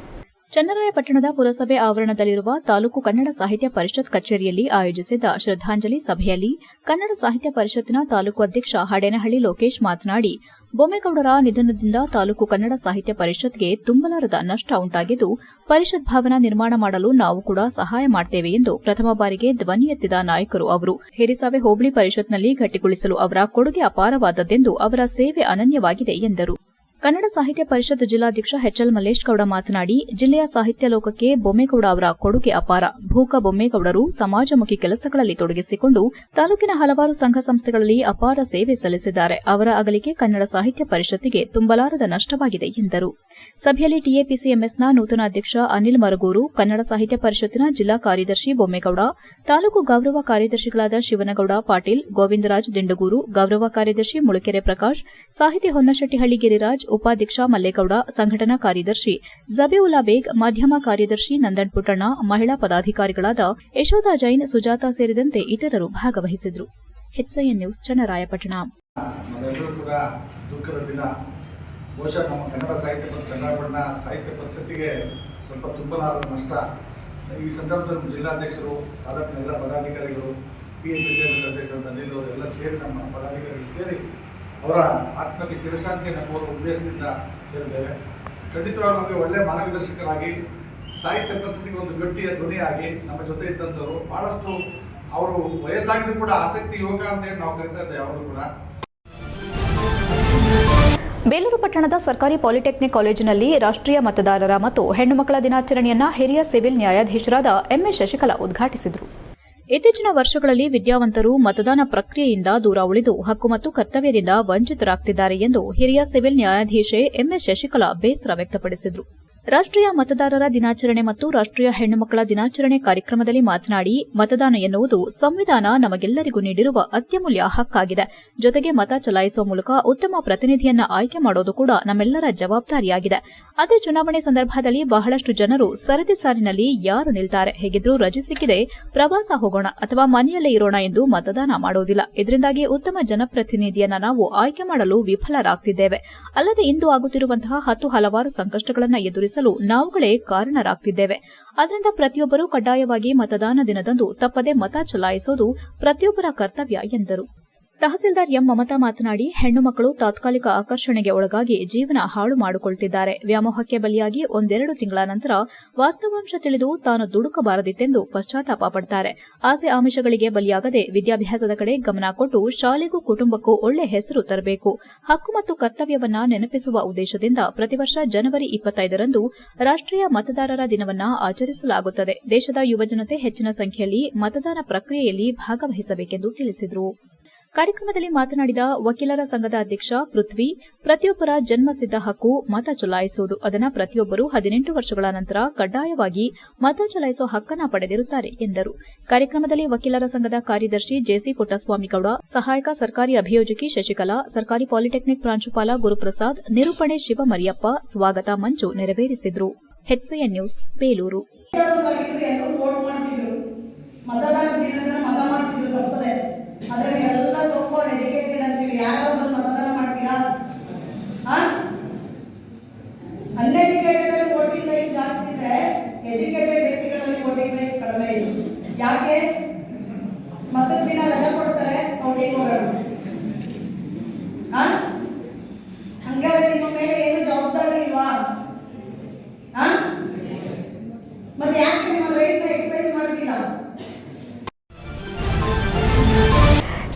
ಚನ್ನರಾಯಪಟ್ಟಣದ ಪುರಸಭೆ ಆವರಣದಲ್ಲಿರುವ ತಾಲೂಕು ಕನ್ನಡ ಸಾಹಿತ್ಯ ಪರಿಷತ್ ಕಚೇರಿಯಲ್ಲಿ ಆಯೋಜಿಸಿದ್ದ ಶ್ರದ್ಧಾಂಜಲಿ ಸಭೆಯಲ್ಲಿ ಕನ್ನಡ ಸಾಹಿತ್ಯ ಪರಿಷತ್ತಿನ ತಾಲೂಕು ಅಧ್ಯಕ್ಷ ಹಡೇನಹಳ್ಳಿ ಲೋಕೇಶ್ ಮಾತನಾಡಿ, ಬೊಮ್ಮೇಗೌಡರ ನಿಧನದಿಂದ ತಾಲೂಕು ಕನ್ನಡ ಸಾಹಿತ್ಯ ಪರಿಷತ್ಗೆ ತುಂಬಲಾರದ ನಷ್ಟ ಉಂಟಾಗಿದ್ದು, ಪರಿಷತ್ ಭವನ ನಿರ್ಮಾಣ ಮಾಡಲು ನಾವು ಕೂಡ ಸಹಾಯ ಮಾಡುತ್ತೇವೆ ಎಂದು ಪ್ರಥಮ ಬಾರಿಗೆ ಧ್ವನಿ ಎತ್ತಿದ ನಾಯಕರು ಅವರು. ಹಿರಿಸಾವೆ ಹೋಬಳಿ ಪರಿಷತ್ನಲ್ಲಿ ಗಟ್ಟಿಗೊಳಿಸಲು ಅವರ ಕೊಡುಗೆ ಅಪಾರವಾದದ್ದೆಂದು ಅವರ ಸೇವೆ ಅನನ್ಯವಾಗಿದೆ ಎಂದರು. ಕನ್ನಡ ಸಾಹಿತ್ಯ ಪರಿಷತ್ ಜಿಲ್ಲಾಧ್ಯಕ್ಷ ಎಚ್ಎಲ್ ಮಲ್ಲೇಶ್ ಗೌಡ ಮಾತನಾಡಿ, ಜಿಲ್ಲೆಯ ಸಾಹಿತ್ಯ ಲೋಕಕ್ಕೆ ಬೊಮ್ಮೇಗೌಡ ಅವರ ಕೊಡುಗೆ ಅಪಾರ. ಭೂಕ ಬೊಮ್ಮೇಗೌಡರು ಸಮಾಜಮುಖಿ ಕೆಲಸಗಳಲ್ಲಿ ತೊಡಗಿಸಿಕೊಂಡು ತಾಲೂಕಿನ ಹಲವಾರು ಸಂಘ ಸಂಸ್ಥೆಗಳಲ್ಲಿ ಅಪಾರ ಸೇವೆ ಸಲ್ಲಿಸಿದ್ದಾರೆ. ಅವರ ಅಗಲಿಕೆ ಕನ್ನಡ ಸಾಹಿತ್ಯ ಪರಿಷತ್ತಿಗೆ ತುಂಬಲಾರದ ನಷ್ಟವಾಗಿದೆ ಎಂದರು. ಸಭೆಯಲ್ಲಿ ಟಿಎಪಿಸಿಎಂಎಸ್ನ ನೂತನ ಅಧ್ಯಕ್ಷ ಅನಿಲ್ ಮರಗೂರು, ಕನ್ನಡ ಸಾಹಿತ್ಯ ಪರಿಷತ್ತಿನ ಜಿಲ್ಲಾ ಕಾರ್ಯದರ್ಶಿ ಬೊಮ್ಮೇಗೌಡ, ತಾಲೂಕು ಗೌರವ ಕಾರ್ಯದರ್ಶಿಗಳಾದ ಶಿವನಗೌಡ ಪಾಟೀಲ್, ಗೋವಿಂದರಾಜ್ ದಿಂಡಗೂರು, ಗೌರವ ಕಾರ್ಯದರ್ಶಿ ಮುಳುಕೆರೆ ಪ್ರಕಾಶ್, ಸಾಹಿತಿ ಹೊನ್ನಶೆಟ್ಟಿಹಳ್ಳಿ ಗಿರಿರಾಜ್, ಉಪಾಧ್ಯಕ್ಷ ಮಲ್ಲೇಗೌಡ, ಸಂಘಟನಾ ಕಾರ್ಯದರ್ಶಿ ಜಬೀವುಲ್ಲಾ ಬೇಗ್, ಮಾಧ್ಯಮ ಕಾರ್ಯದರ್ಶಿ ನಂದನ್ ಪುಟ್ಟಣ್ಣ, ಮಹಿಳಾ ಪದಾಧಿಕಾರಿಗಳಾದ ಯಶೋಧಾ ಜೈನ್, ಸುಜಾತಾ ಸೇರಿದಂತೆ ಇತರರು ಭಾಗವಹಿಸಿದರು. HCN news Channarayapatna. ನಾವೆಲ್ಲರೂ ಕೂಡ ದುಃಖದ ದಿನ. ಬಹುಶಃ ನಮ್ಮ ಕನ್ನಡ ಸಾಹಿತ್ಯ ಚನ್ನರಾಯಪಟ್ಟಣ ಸಾಹಿತ್ಯ ಪರಿಷತ್ತಿಗೆ ಸ್ವಲ್ಪ ತುಂಬಲಾರದ ನಷ್ಟ. ಈ ಸಂದರ್ಭದಲ್ಲಿ ಜಿಲ್ಲಾಧ್ಯಕ್ಷರು, ತಾಲೂಕಿನ ಎಲ್ಲ ಪದಾಧಿಕಾರಿಗಳು, PNPCMS ಅಧ್ಯಕ್ಷರು ಅನಿಲ್ ಅವರು ಎಲ್ಲ ಸೇರಿ ನಮ್ಮ ಪದಾಧಿಕಾರಿಗಳು ಸೇರಿ ಅವರ ಆತ್ಮಕ್ಕೆ ಚಿರಶಾಂತಿಯನ್ನು ಕೋರುವ ಉದ್ದೇಶದಿಂದ ಸೇರಿದ್ದೇವೆ. ಖಂಡಿತವಾಗಿ ನಮಗೆ ಒಳ್ಳೆಯ ಮಾರ್ಗದರ್ಶಕರಾಗಿ ಸಾಹಿತ್ಯ ಪರಿಸ್ಥಿತಿಗೆ ಒಂದು ಗಟ್ಟಿಯ ಧ್ವನಿಯಾಗಿ ನಮ್ಮ ಜೊತೆ ಇದ್ದಂಥವರು ಬಹಳಷ್ಟು. ಅವರು ವಯಸ್ಸಾಗಿದ್ದು ಕೂಡ ಆಸಕ್ತಿ ಯುವಕ ಅಂತ ಹೇಳಿ ನಾವು ಕರಿತಾ ಇದ್ದೇವೆ ಅವರು ಕೂಡ. ಬೇಲೂರು ಪಟ್ಟಣದ ಸರ್ಕಾರಿ ಪಾಲಿಟೆಕ್ನಿಕ್ ಕಾಲೇಜಿನಲ್ಲಿ ರಾಷ್ಟ್ರೀಯ ಮತದಾರರ ಮತ್ತು ಹೆಣ್ಣು ಮಕ್ಕಳ ದಿನಾಚರಣೆಯನ್ನು ಹಿರಿಯ ಸಿವಿಲ್ ನ್ಯಾಯಾಧೀಶರಾದ MS ಶಶಿಕಲಾ ಉದ್ಘಾಟಿಸಿದರು. ಇತ್ತೀಚಿನ ವರ್ಷಗಳಲ್ಲಿ ವಿದ್ಯಾವಂತರು ಮತದಾನ ಪ್ರಕ್ರಿಯೆಯಿಂದ ದೂರ ಉಳಿದು ಹಕ್ಕು ಮತ್ತು ಕರ್ತವ್ಯದಿಂದ ವಂಚಿತರಾಗುತ್ತಿದ್ದಾರೆ ಎಂದು ಹಿರಿಯ ಸಿವಿಲ್ ನ್ಯಾಯಾಧೀಶೆ MS ಶಶಿಕಲಾ ಬೇಸರ ವ್ಯಕ್ತಪಡಿಸಿದರು. ರಾಷ್ಟ್ರೀಯ ಮತದಾರರ ದಿನಾಚರಣೆ ಮತ್ತು ರಾಷ್ಟ್ರೀಯ ಹೆಣ್ಣು ಮಕ್ಕಳ ದಿನಾಚರಣೆ ಕಾರ್ಯಕ್ರಮದಲ್ಲಿ ಮಾತನಾಡಿ, ಮತದಾನ ಎನ್ನುವುದು ಸಂವಿಧಾನ ನಮಗೆಲ್ಲರಿಗೂ ನೀಡಿರುವ ಅತ್ಯಮೂಲ್ಯ ಹಕ್ಕಾಗಿದೆ. ಜೊತೆಗೆ ಮತ ಚಲಾಯಿಸುವ ಮೂಲಕ ಉತ್ತಮ ಪ್ರತಿನಿಧಿಯನ್ನ ಆಯ್ಕೆ ಮಾಡೋದು ಕೂಡ ನಮ್ಮೆಲ್ಲರ ಜವಾಬ್ದಾರಿಯಾಗಿದೆ. ಅದೇ ಚುನಾವಣೆ ಸಂದರ್ಭದಲ್ಲಿ ಬಹಳಷ್ಟು ಜನರು ಸರದಿ ಸಾಲಿನಲ್ಲಿ ಯಾರು ನಿಲ್ತಾರೆ, ಹೇಗಿದ್ರೂ ರಜೆ ಸಿಕ್ಕಿದೆ, ಪ್ರವಾಸ ಹೋಗೋಣ ಅಥವಾ ಮನೆಯಲ್ಲೇ ಇರೋಣ ಎಂದು ಮತದಾನ ಮಾಡೋದಿಲ್ಲ. ಇದರಿಂದಾಗಿ ಉತ್ತಮ ಜನಪ್ರತಿನಿಧಿಯನ್ನ ನಾವು ಆಯ್ಕೆ ಮಾಡಲು ವಿಫಲರಾಗ್ತಿದ್ದೇವೆ. ಅಲ್ಲದೆ ಇಂದು ಆಗುತ್ತಿರುವಂತಹ ಹಲವಾರು ಸಂಕಷ್ಟಗಳನ್ನು ಎದುರಿಸಲು ನಾವುಗಳೇ ಕಾರಣರಾಗ್ತಿದ್ದೇವೆ. ಆದ್ದರಿಂದ ಪ್ರತಿಯೊಬ್ಬರೂ ಕಡ್ಡಾಯವಾಗಿ ಮತದಾನ ದಿನದಂದು ತಪ್ಪದೆ ಮತ ಚಲಾಯಿಸುವುದು ಪ್ರತಿಯೊಬ್ಬರ ಕರ್ತವ್ಯ ಎಂದರು. ತಹಸೀಲ್ದಾರ್ ಎಂ ಮಮತಾ ಮಾತನಾಡಿ, ಹೆಣ್ಣು ಮಕ್ಕಳು ತಾತ್ಕಾಲಿಕ ಆಕರ್ಷಣೆಗೆ ಒಳಗಾಗಿ ಜೀವನ ಹಾಳು ಮಾಡಿಕೊಳ್ಳುತ್ತಿದ್ದಾರೆ. ವ್ಯಾಮೋಹಕ್ಕೆ ಬಲಿಯಾಗಿ 1-2 ತಿಂಗಳ ನಂತರ ವಾಸ್ತವಾಂಶ ತಿಳಿದು ತಾನು ದುಡುಕಬಾರದಿತ್ತೆಂದು ಪಶ್ಚಾತ್ತಾಪ ಪಡ್ತಾರೆ. ಆಸೆ ಆಮಿಷಗಳಿಗೆ ಬಲಿಯಾಗದೆ ವಿದ್ಯಾಭ್ಯಾಸದ ಕಡೆ ಗಮನ ಕೊಟ್ಟು ಶಾಲೆಗೂ ಕುಟುಂಬಕ್ಕೂ ಒಳ್ಳೆ ಹೆಸರು ತರಬೇಕು. ಹಕ್ಕು ಮತ್ತು ಕರ್ತವ್ಯವನ್ನ ನೆನಪಿಸುವ ಉದ್ದೇಶದಿಂದ ಪ್ರತಿ ವರ್ಷ ಜನವರಿ 25ರಂದು ರಾಷ್ಟ್ರೀಯ ಮತದಾರರ ದಿನವನ್ನ ಆಚರಿಸಲಾಗುತ್ತದೆ. ದೇಶದ ಯುವಜನತೆ ಹೆಚ್ಚಿನ ಸಂಖ್ಯೆಯಲ್ಲಿ ಮತದಾನ ಪ್ರಕ್ರಿಯೆಯಲ್ಲಿ ಭಾಗವಹಿಸಬೇಕೆಂದು ತಿಳಿಸಿದರು. ಕಾರ್ಯಕ್ರಮದಲ್ಲಿ ಮಾತನಾಡಿದ ವಕೀಲರ ಸಂಘದ ಅಧ್ಯಕ್ಷ ಪೃಥ್ವಿ, ಪ್ರತಿಯೊಬ್ಬರ ಜನ್ಮಸಿದ್ಧ ಹಕ್ಕು ಮತ ಚಲಾಯಿಸುವುದು. ಅದನ್ನು ಪ್ರತಿಯೊಬ್ಬರು 18 ವರ್ಷಗಳ ನಂತರ ಕಡ್ಡಾಯವಾಗಿ ಮತ ಚಲಾಯಿಸುವ ಹಕ್ಕನ್ನು ಪಡೆದಿರುತ್ತಾರೆ ಎಂದರು. ಕಾರ್ಯಕ್ರಮದಲ್ಲಿ ವಕೀಲರ ಸಂಘದ ಕಾರ್ಯದರ್ಶಿ ಜೆಸಿ ಪುಟ್ಟಸ್ವಾಮಿಗೌಡ, ಸಹಾಯಕ ಸರ್ಕಾರಿ ಅಭಿಯೋಜಕಿ ಶಶಿಕಲಾ, ಸರ್ಕಾರಿ ಪಾಲಿಟೆಕ್ನಿಕ್ ಪ್ರಾಂಶುಪಾಲ ಗುರುಪ್ರಸಾದ್, ನಿರೂಪಣೆ ಶಿವಮರಿಯಪ್ಪ ಸ್ವಾಗತ ಮಂಚು ನೆರವೇರಿಸಿದರು. HCN news, Belur. ಮತದಾನ ದಿನದ ಮತ ಮಾಡ್ತಿದ್ರು ತಪ್ಪದೆ, ಆದ್ರೆ ನೀವೆಲ್ಲ ಸೋಕಾಲ್ಡ್ ಎಜುಕೇಟೆಡ್ ಅಂತೀವಿ. ಯಾರು ಬಂದು ಮತದಾನ ಮಾಡ್ತೀರಾ? ಅನ್ಎಜುಕೇಟೆಡ್ ಅಲ್ಲಿ ವೋಟಿಂಗ್ ರೈಟ್ಸ್ ಜಾಸ್ತಿ ಇದೆ, ಎಜುಕೇಟೆಡ್ ವ್ಯಕ್ತಿಗಳಲ್ಲಿ ವೋಟಿಂಗ್ ರೈಟ್ಸ್ ಕಡಿಮೆ ಇದೆ. ಯಾಕೆ? ಮತದ ದಿನ ರಜಾ ಕೊಡ್ತಾರೆ, ವೋಟಿಂಗ್ ಹೋಗೋಣ. ಹಂಗಾದ್ರೆ ನಿಮ್ಮ ಮೇಲೆ ಏನು ಜವಾಬ್ದಾರಿ ಇಲ್ವಾ? ಮತ್ತೆ ಯಾಕೆ ನಿಮ್ಮ ರೈಟ್ನ ಎಕ್ಸರ್ಸೈಸ್ ಮಾಡ್ತಿಲ್ಲ?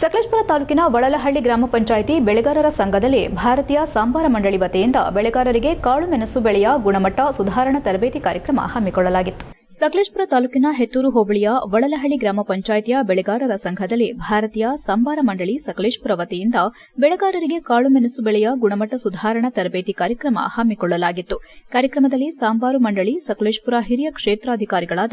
ಸಕಲೇಶಪುರ ತಾಲೂಕಿನ ವಳಲಹಳ್ಳಿ ಗ್ರಾಮ ಪಂಚಾಯಿತಿ ಬೆಳೆಗಾರರ ಸಂಘದಲ್ಲಿ ಭಾರತೀಯ ಸಾಂಬಾರ ಮಂಡಳಿ ವತಿಯಿಂದ ಬೆಳೆಗಾರರಿಗೆ ಕಾಳು ಮೆಣಸು ಬೆಳೆಯ ಗುಣಮಟ್ಟ ಸುಧಾರಣಾ ತರಬೇತಿ ಕಾರ್ಯಕ್ರಮ ಹಮ್ಮಿಕೊಳ್ಳಲಾಗಿತ್ತು. ಸಕಲೇಶಪುರ ತಾಲೂಕಿನ ಹೆತ್ತೂರು ಹೋಬಳಿಯ ವಳಲಹಳ್ಳಿ ಗ್ರಾಮ ಪಂಚಾಯಿತಿಯ ಬೆಳೆಗಾರರ ಸಂಘದಲ್ಲಿ ಭಾರತೀಯ ಸಾಂಬಾರ ಮಂಡಳಿ ಸಕಲೇಶಪುರ ವತಿಯಿಂದ ಬೆಳೆಗಾರರಿಗೆ ಕಾಳುಮೆಣಸು ಬೆಳೆಯ ಗುಣಮಟ್ಟ ಸುಧಾರಣಾ ತರಬೇತಿ ಕಾರ್ಯಕ್ರಮ ಹಮ್ಮಿಕೊಳ್ಳಲಾಗಿತ್ತು. ಕಾರ್ಯಕ್ರಮದಲ್ಲಿ ಸಾಂಬಾರು ಮಂಡಳಿ ಸಕಲೇಶಪುರ ಹಿರಿಯ ಕ್ಷೇತ್ರಾಧಿಕಾರಿಗಳಾದ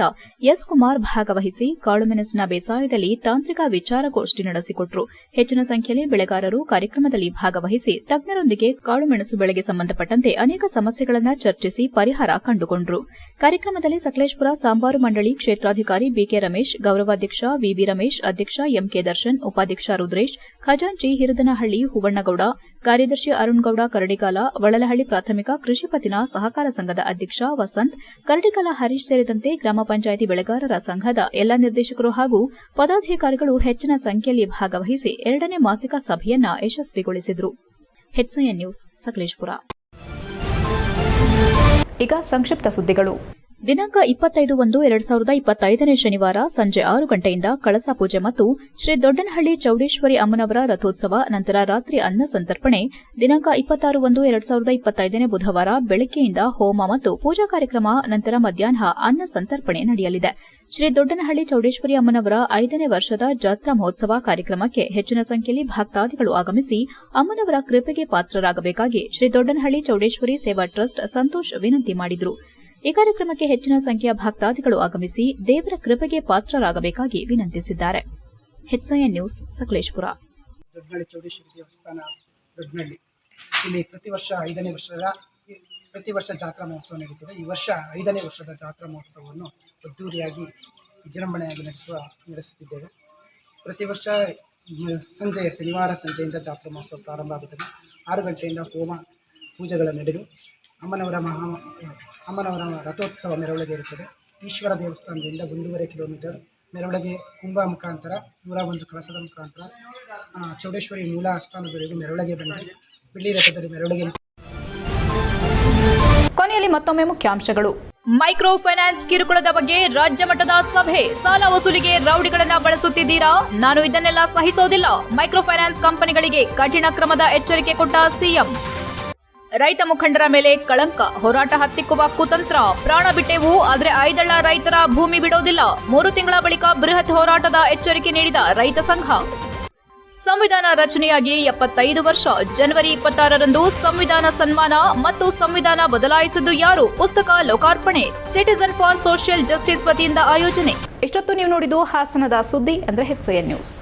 ಎಸ್ ಕುಮಾರ್ ಭಾಗವಹಿಸಿ ಕಾಳುಮೆಣಸಿನ ಬೇಸಾಯದಲ್ಲಿ ತಾಂತ್ರಿಕ ವಿಚಾರಗೋಷ್ಠಿ ನಡೆಸಿಕೊಟ್ಟರು. ಹೆಚ್ಚಿನ ಸಂಖ್ಯೆಯಲ್ಲಿ ಬೆಳೆಗಾರರು ಕಾರ್ಯಕ್ರಮದಲ್ಲಿ ಭಾಗವಹಿಸಿ ತಜ್ಞರೊಂದಿಗೆ ಕಾಳುಮೆಣಸು ಬೆಳೆಗೆ ಸಂಬಂಧಪಟ್ಟಂತೆ ಅನೇಕ ಸಮಸ್ಯೆಗಳನ್ನು ಚರ್ಚಿಸಿ ಪರಿಹಾರ ಕಂಡುಕೊಂಡರು. ಕಾರ್ಯಕ್ರಮದಲ್ಲಿ ಸಕಲೇಶಪುರ ಸಾಂಬಾರು ಮಂಡಳಿ ಕ್ಷೇತ್ರಾಧಿಕಾರಿ ಬಿಕೆ ರಮೇಶ್, ಗೌರವಾಧ್ಯಕ್ಷ ವಿಬಿ ರಮೇಶ್, ಅಧ್ಯಕ್ಷ ಎಂಕೆ ದರ್ಶನ್, ಉಪಾಧ್ಯಕ್ಷ ರುದ್ರೇಶ್, ಖಜಾಂಚಿ ಹಿರದನಹಳ್ಳಿ ಹೂವಣ್ಣಗೌಡ, ಕಾರ್ಯದರ್ಶಿ ಅರುಣ್ಗೌಡ ಕರಡಿಗಾಲ, ವಳಲಹಳ್ಳಿ ಪ್ರಾಥಮಿಕ ಕೃಷಿ ಪತ್ತಿನ ಸಹಕಾರ ಸಂಘದ ಅಧ್ಯಕ್ಷ ವಸಂತ್, ಕರಡಿಗಾಲ ಹರೀಶ್ ಸೇರಿದಂತೆ ಗ್ರಾಮ ಪಂಚಾಯಿತಿ ಬೆಳೆಗಾರರ ಸಂಘದ ಎಲ್ಲ ನಿರ್ದೇಶಕರು ಹಾಗೂ ಪದಾಧಿಕಾರಿಗಳು ಹೆಚ್ಚಿನ ಸಂಖ್ಯೆಯಲ್ಲಿ ಭಾಗವಹಿಸಿ 2ನೇ ಮಾಸಿಕ ಸಭೆಯನ್ನ ಯಶಸ್ವಿಗೊಳಿಸಿದರು. HCN news, Sakleshpur. ಈಗ ಸಂಕ್ಷಿಪ್ತ ಸುದ್ದಿಗಳು. ದಿನಾಂಕ 25/1/2025 ಶನಿವಾರ ಸಂಜೆ 6 ಗಂಟೆಯಿಂದ ಕಳಸ ಪೂಜೆ ಮತ್ತು ಶ್ರೀ ದೊಡ್ಡನಹಳ್ಳಿ ಚೌಡೇಶ್ವರಿ ಅಮ್ಮನವರ ರಥೋತ್ಸವ, ನಂತರ ರಾತ್ರಿ ಅನ್ನ ಸಂತರ್ಪಣೆ. ದಿನಾಂಕ 26/1/2025 ಬುಧವಾರ ಬೆಳಗ್ಗೆಯಿಂದ ಹೋಮ ಮತ್ತು ಪೂಜಾ ಕಾರ್ಯಕ್ರಮ, ನಂತರ ಮಧ್ಯಾಹ್ನ ಅನ್ನ ಸಂತರ್ಪಣೆ ನಡೆಯಲಿದೆ. ಶ್ರೀ ದೊಡ್ಡನಹಳ್ಳಿ ಚೌಡೇಶ್ವರಿ ಅಮ್ಮನವರ 5ನೇ ವರ್ಷದ ಜಾತ್ರಾ ಮಹೋತ್ಸವ ಕಾರ್ಯಕ್ರಮಕ್ಕೆ ಹೆಚ್ಚಿನ ಸಂಖ್ಯೆಯಲ್ಲಿ ಭಕ್ತಾದಿಗಳು ಆಗಮಿಸಿ ಅಮ್ಮನವರ ಕೃಪೆಗೆ ಪಾತ್ರರಾಗಬೇಕಾಗಿ ಶ್ರೀ ದೊಡ್ಡನಹಳ್ಳಿ ಚೌಡೇಶ್ವರಿ ಸೇವಾ ಟ್ರಸ್ಟ್ ಸಂತೋಷ್ ವಿನಂತಿ ಮಾಡಿದರು. ಈ ಕಾರ್ಯಕ್ರಮಕ್ಕೆ ಹೆಚ್ಚಿನ ಸಂಖ್ಯೆಯ ಭಕ್ತಾದಿಗಳು ಆಗಮಿಸಿ ದೇವರ ಕೃಪೆಗೆ ಪಾತ್ರರಾಗಬೇಕಾಗಿ ವಿನಂತಿಸಿದ್ದಾರೆ. HCN news, Sakleshpur. ದೊಡ್ಡನಹಳ್ಳಿ ಚೌಡೇಶ್ವರಿ ದೇವಸ್ಥಾನ ದೊಡ್ಡನಹಳ್ಳಿ ಇಲ್ಲಿ ಪ್ರತಿ ವರ್ಷ ಜಾತ್ರಾ ಮಹೋತ್ಸವ ನಡೀತಿದೆ. ಈ ವರ್ಷ 5ನೇ ವರ್ಷದ ಜಾತ್ರಾ ಮಹೋತ್ಸವವನ್ನು ಅದ್ದೂರಿಯಾಗಿ ವಿಜೃಂಭಣೆಯಾಗಿ ನಡೆಸುತ್ತಿದ್ದೇವೆ. ಪ್ರತಿ ವರ್ಷ ಶನಿವಾರ ಸಂಜೆಯಿಂದ ಜಾತ್ರಾ ಮಹೋತ್ಸವ ಪ್ರಾರಂಭ ಆಗುತ್ತದೆ. 6 ಗಂಟೆಯಿಂದ ಹೋಮ ಪೂಜೆಗಳ ನಡೆದು ಅಮ್ಮನವರ ರಥೋತ್ಸವ ಮೆರವಣಿಗೆ ಇರುತ್ತದೆ. ಈಶ್ವರ ದೇವಸ್ಥಾನದಿಂದ 1.5 ಕಿಲೋಮೀಟರ್ ಮೆರವಣಿಗೆ ಕುಂಭ ಮುಖಾಂತರ 101 ಕಳಸದ ಮುಖಾಂತರ ಚೌಡೇಶ್ವರಿ ಮೂಲ ಸ್ಥಾನದವರೆಗೂ ಮೆರವಣಿಗೆ ಬಂದು ಬೆಳ್ಳಿ ರಥದಲ್ಲಿ ಮೆರವಣಿಗೆ. ಕೊನೆಯಲ್ಲಿ ಮತ್ತೊಮ್ಮೆ ಮುಖ್ಯಾಂಶಗಳು. ಮೈಕ್ರೋ ಫೈನಾನ್ಸ್ ಕಿರುಕುಳದ ಬಗ್ಗೆ ರಾಜ್ಯ ಮಟ್ಟದ ಸಭೆ. ಸಾಲ ವಸೂಲಿಗೆ ರೌಡಿಗಳನ್ನ ಬಳಸುತ್ತಿದ್ದೀರಾ? ನಾನು ಇದನ್ನೆಲ್ಲ ಸಹಿಸೋದಿಲ್ಲ. ಮೈಕ್ರೋ ಫೈನಾನ್ಸ್ ಕಂಪನಿಗಳಿಗೆ ಕಠಿಣ ಕ್ರಮದ ಎಚ್ಚರಿಕೆ ಕೊಟ್ಟ ಸಿಎಂ. ರೈತ ಮುಖಂಡರ ಮೇಲೆ ಕಳಂಕ, ಹೋರಾಟ ಹತ್ತಿಕ್ಕುವ ಕುತಂತ್ರ. ಪ್ರಾಣ ಬಿಟ್ಟೆವು, ಆದರೆ ಐದಳ್ಳ ರೈತರ ಭೂಮಿ ಬಿಡೋದಿಲ್ಲ. 3 ತಿಂಗಳ ಬಳಿಕ ಬೃಹತ್ ಹೋರಾಟದ ಎಚ್ಚರಿಕೆ ನೀಡಿದ ರೈತ ಸಂಘ. ಸಂವಿಧಾನ ರಚನೆಯಾಗಿ 75 ವರ್ಷ. ಜನವರಿ 26ರಂದು ಸಂವಿಧಾನ ಸನ್ಮಾನ ಮತ್ತು ಸಂವಿಧಾನ ಬದಲಾಯಿಸಿದ್ದು ಯಾರು ಪುಸ್ತಕ ಲೋಕಾರ್ಪಣೆ. ಸಿಟಿಜನ್ ಫಾರ್ ಸೋಷಿಯಲ್ ಜಸ್ಟಿಸ್ ವತಿಯಿಂದ ಆಯೋಜನೆ. ಇಷ್ಟೊತ್ತು ನೀವು ನೋಡಿದ್ದು ಹಾಸನದ ಸುದ್ದಿ ಅಂದ್ರೆ HCN ನ್ಯೂಸ್.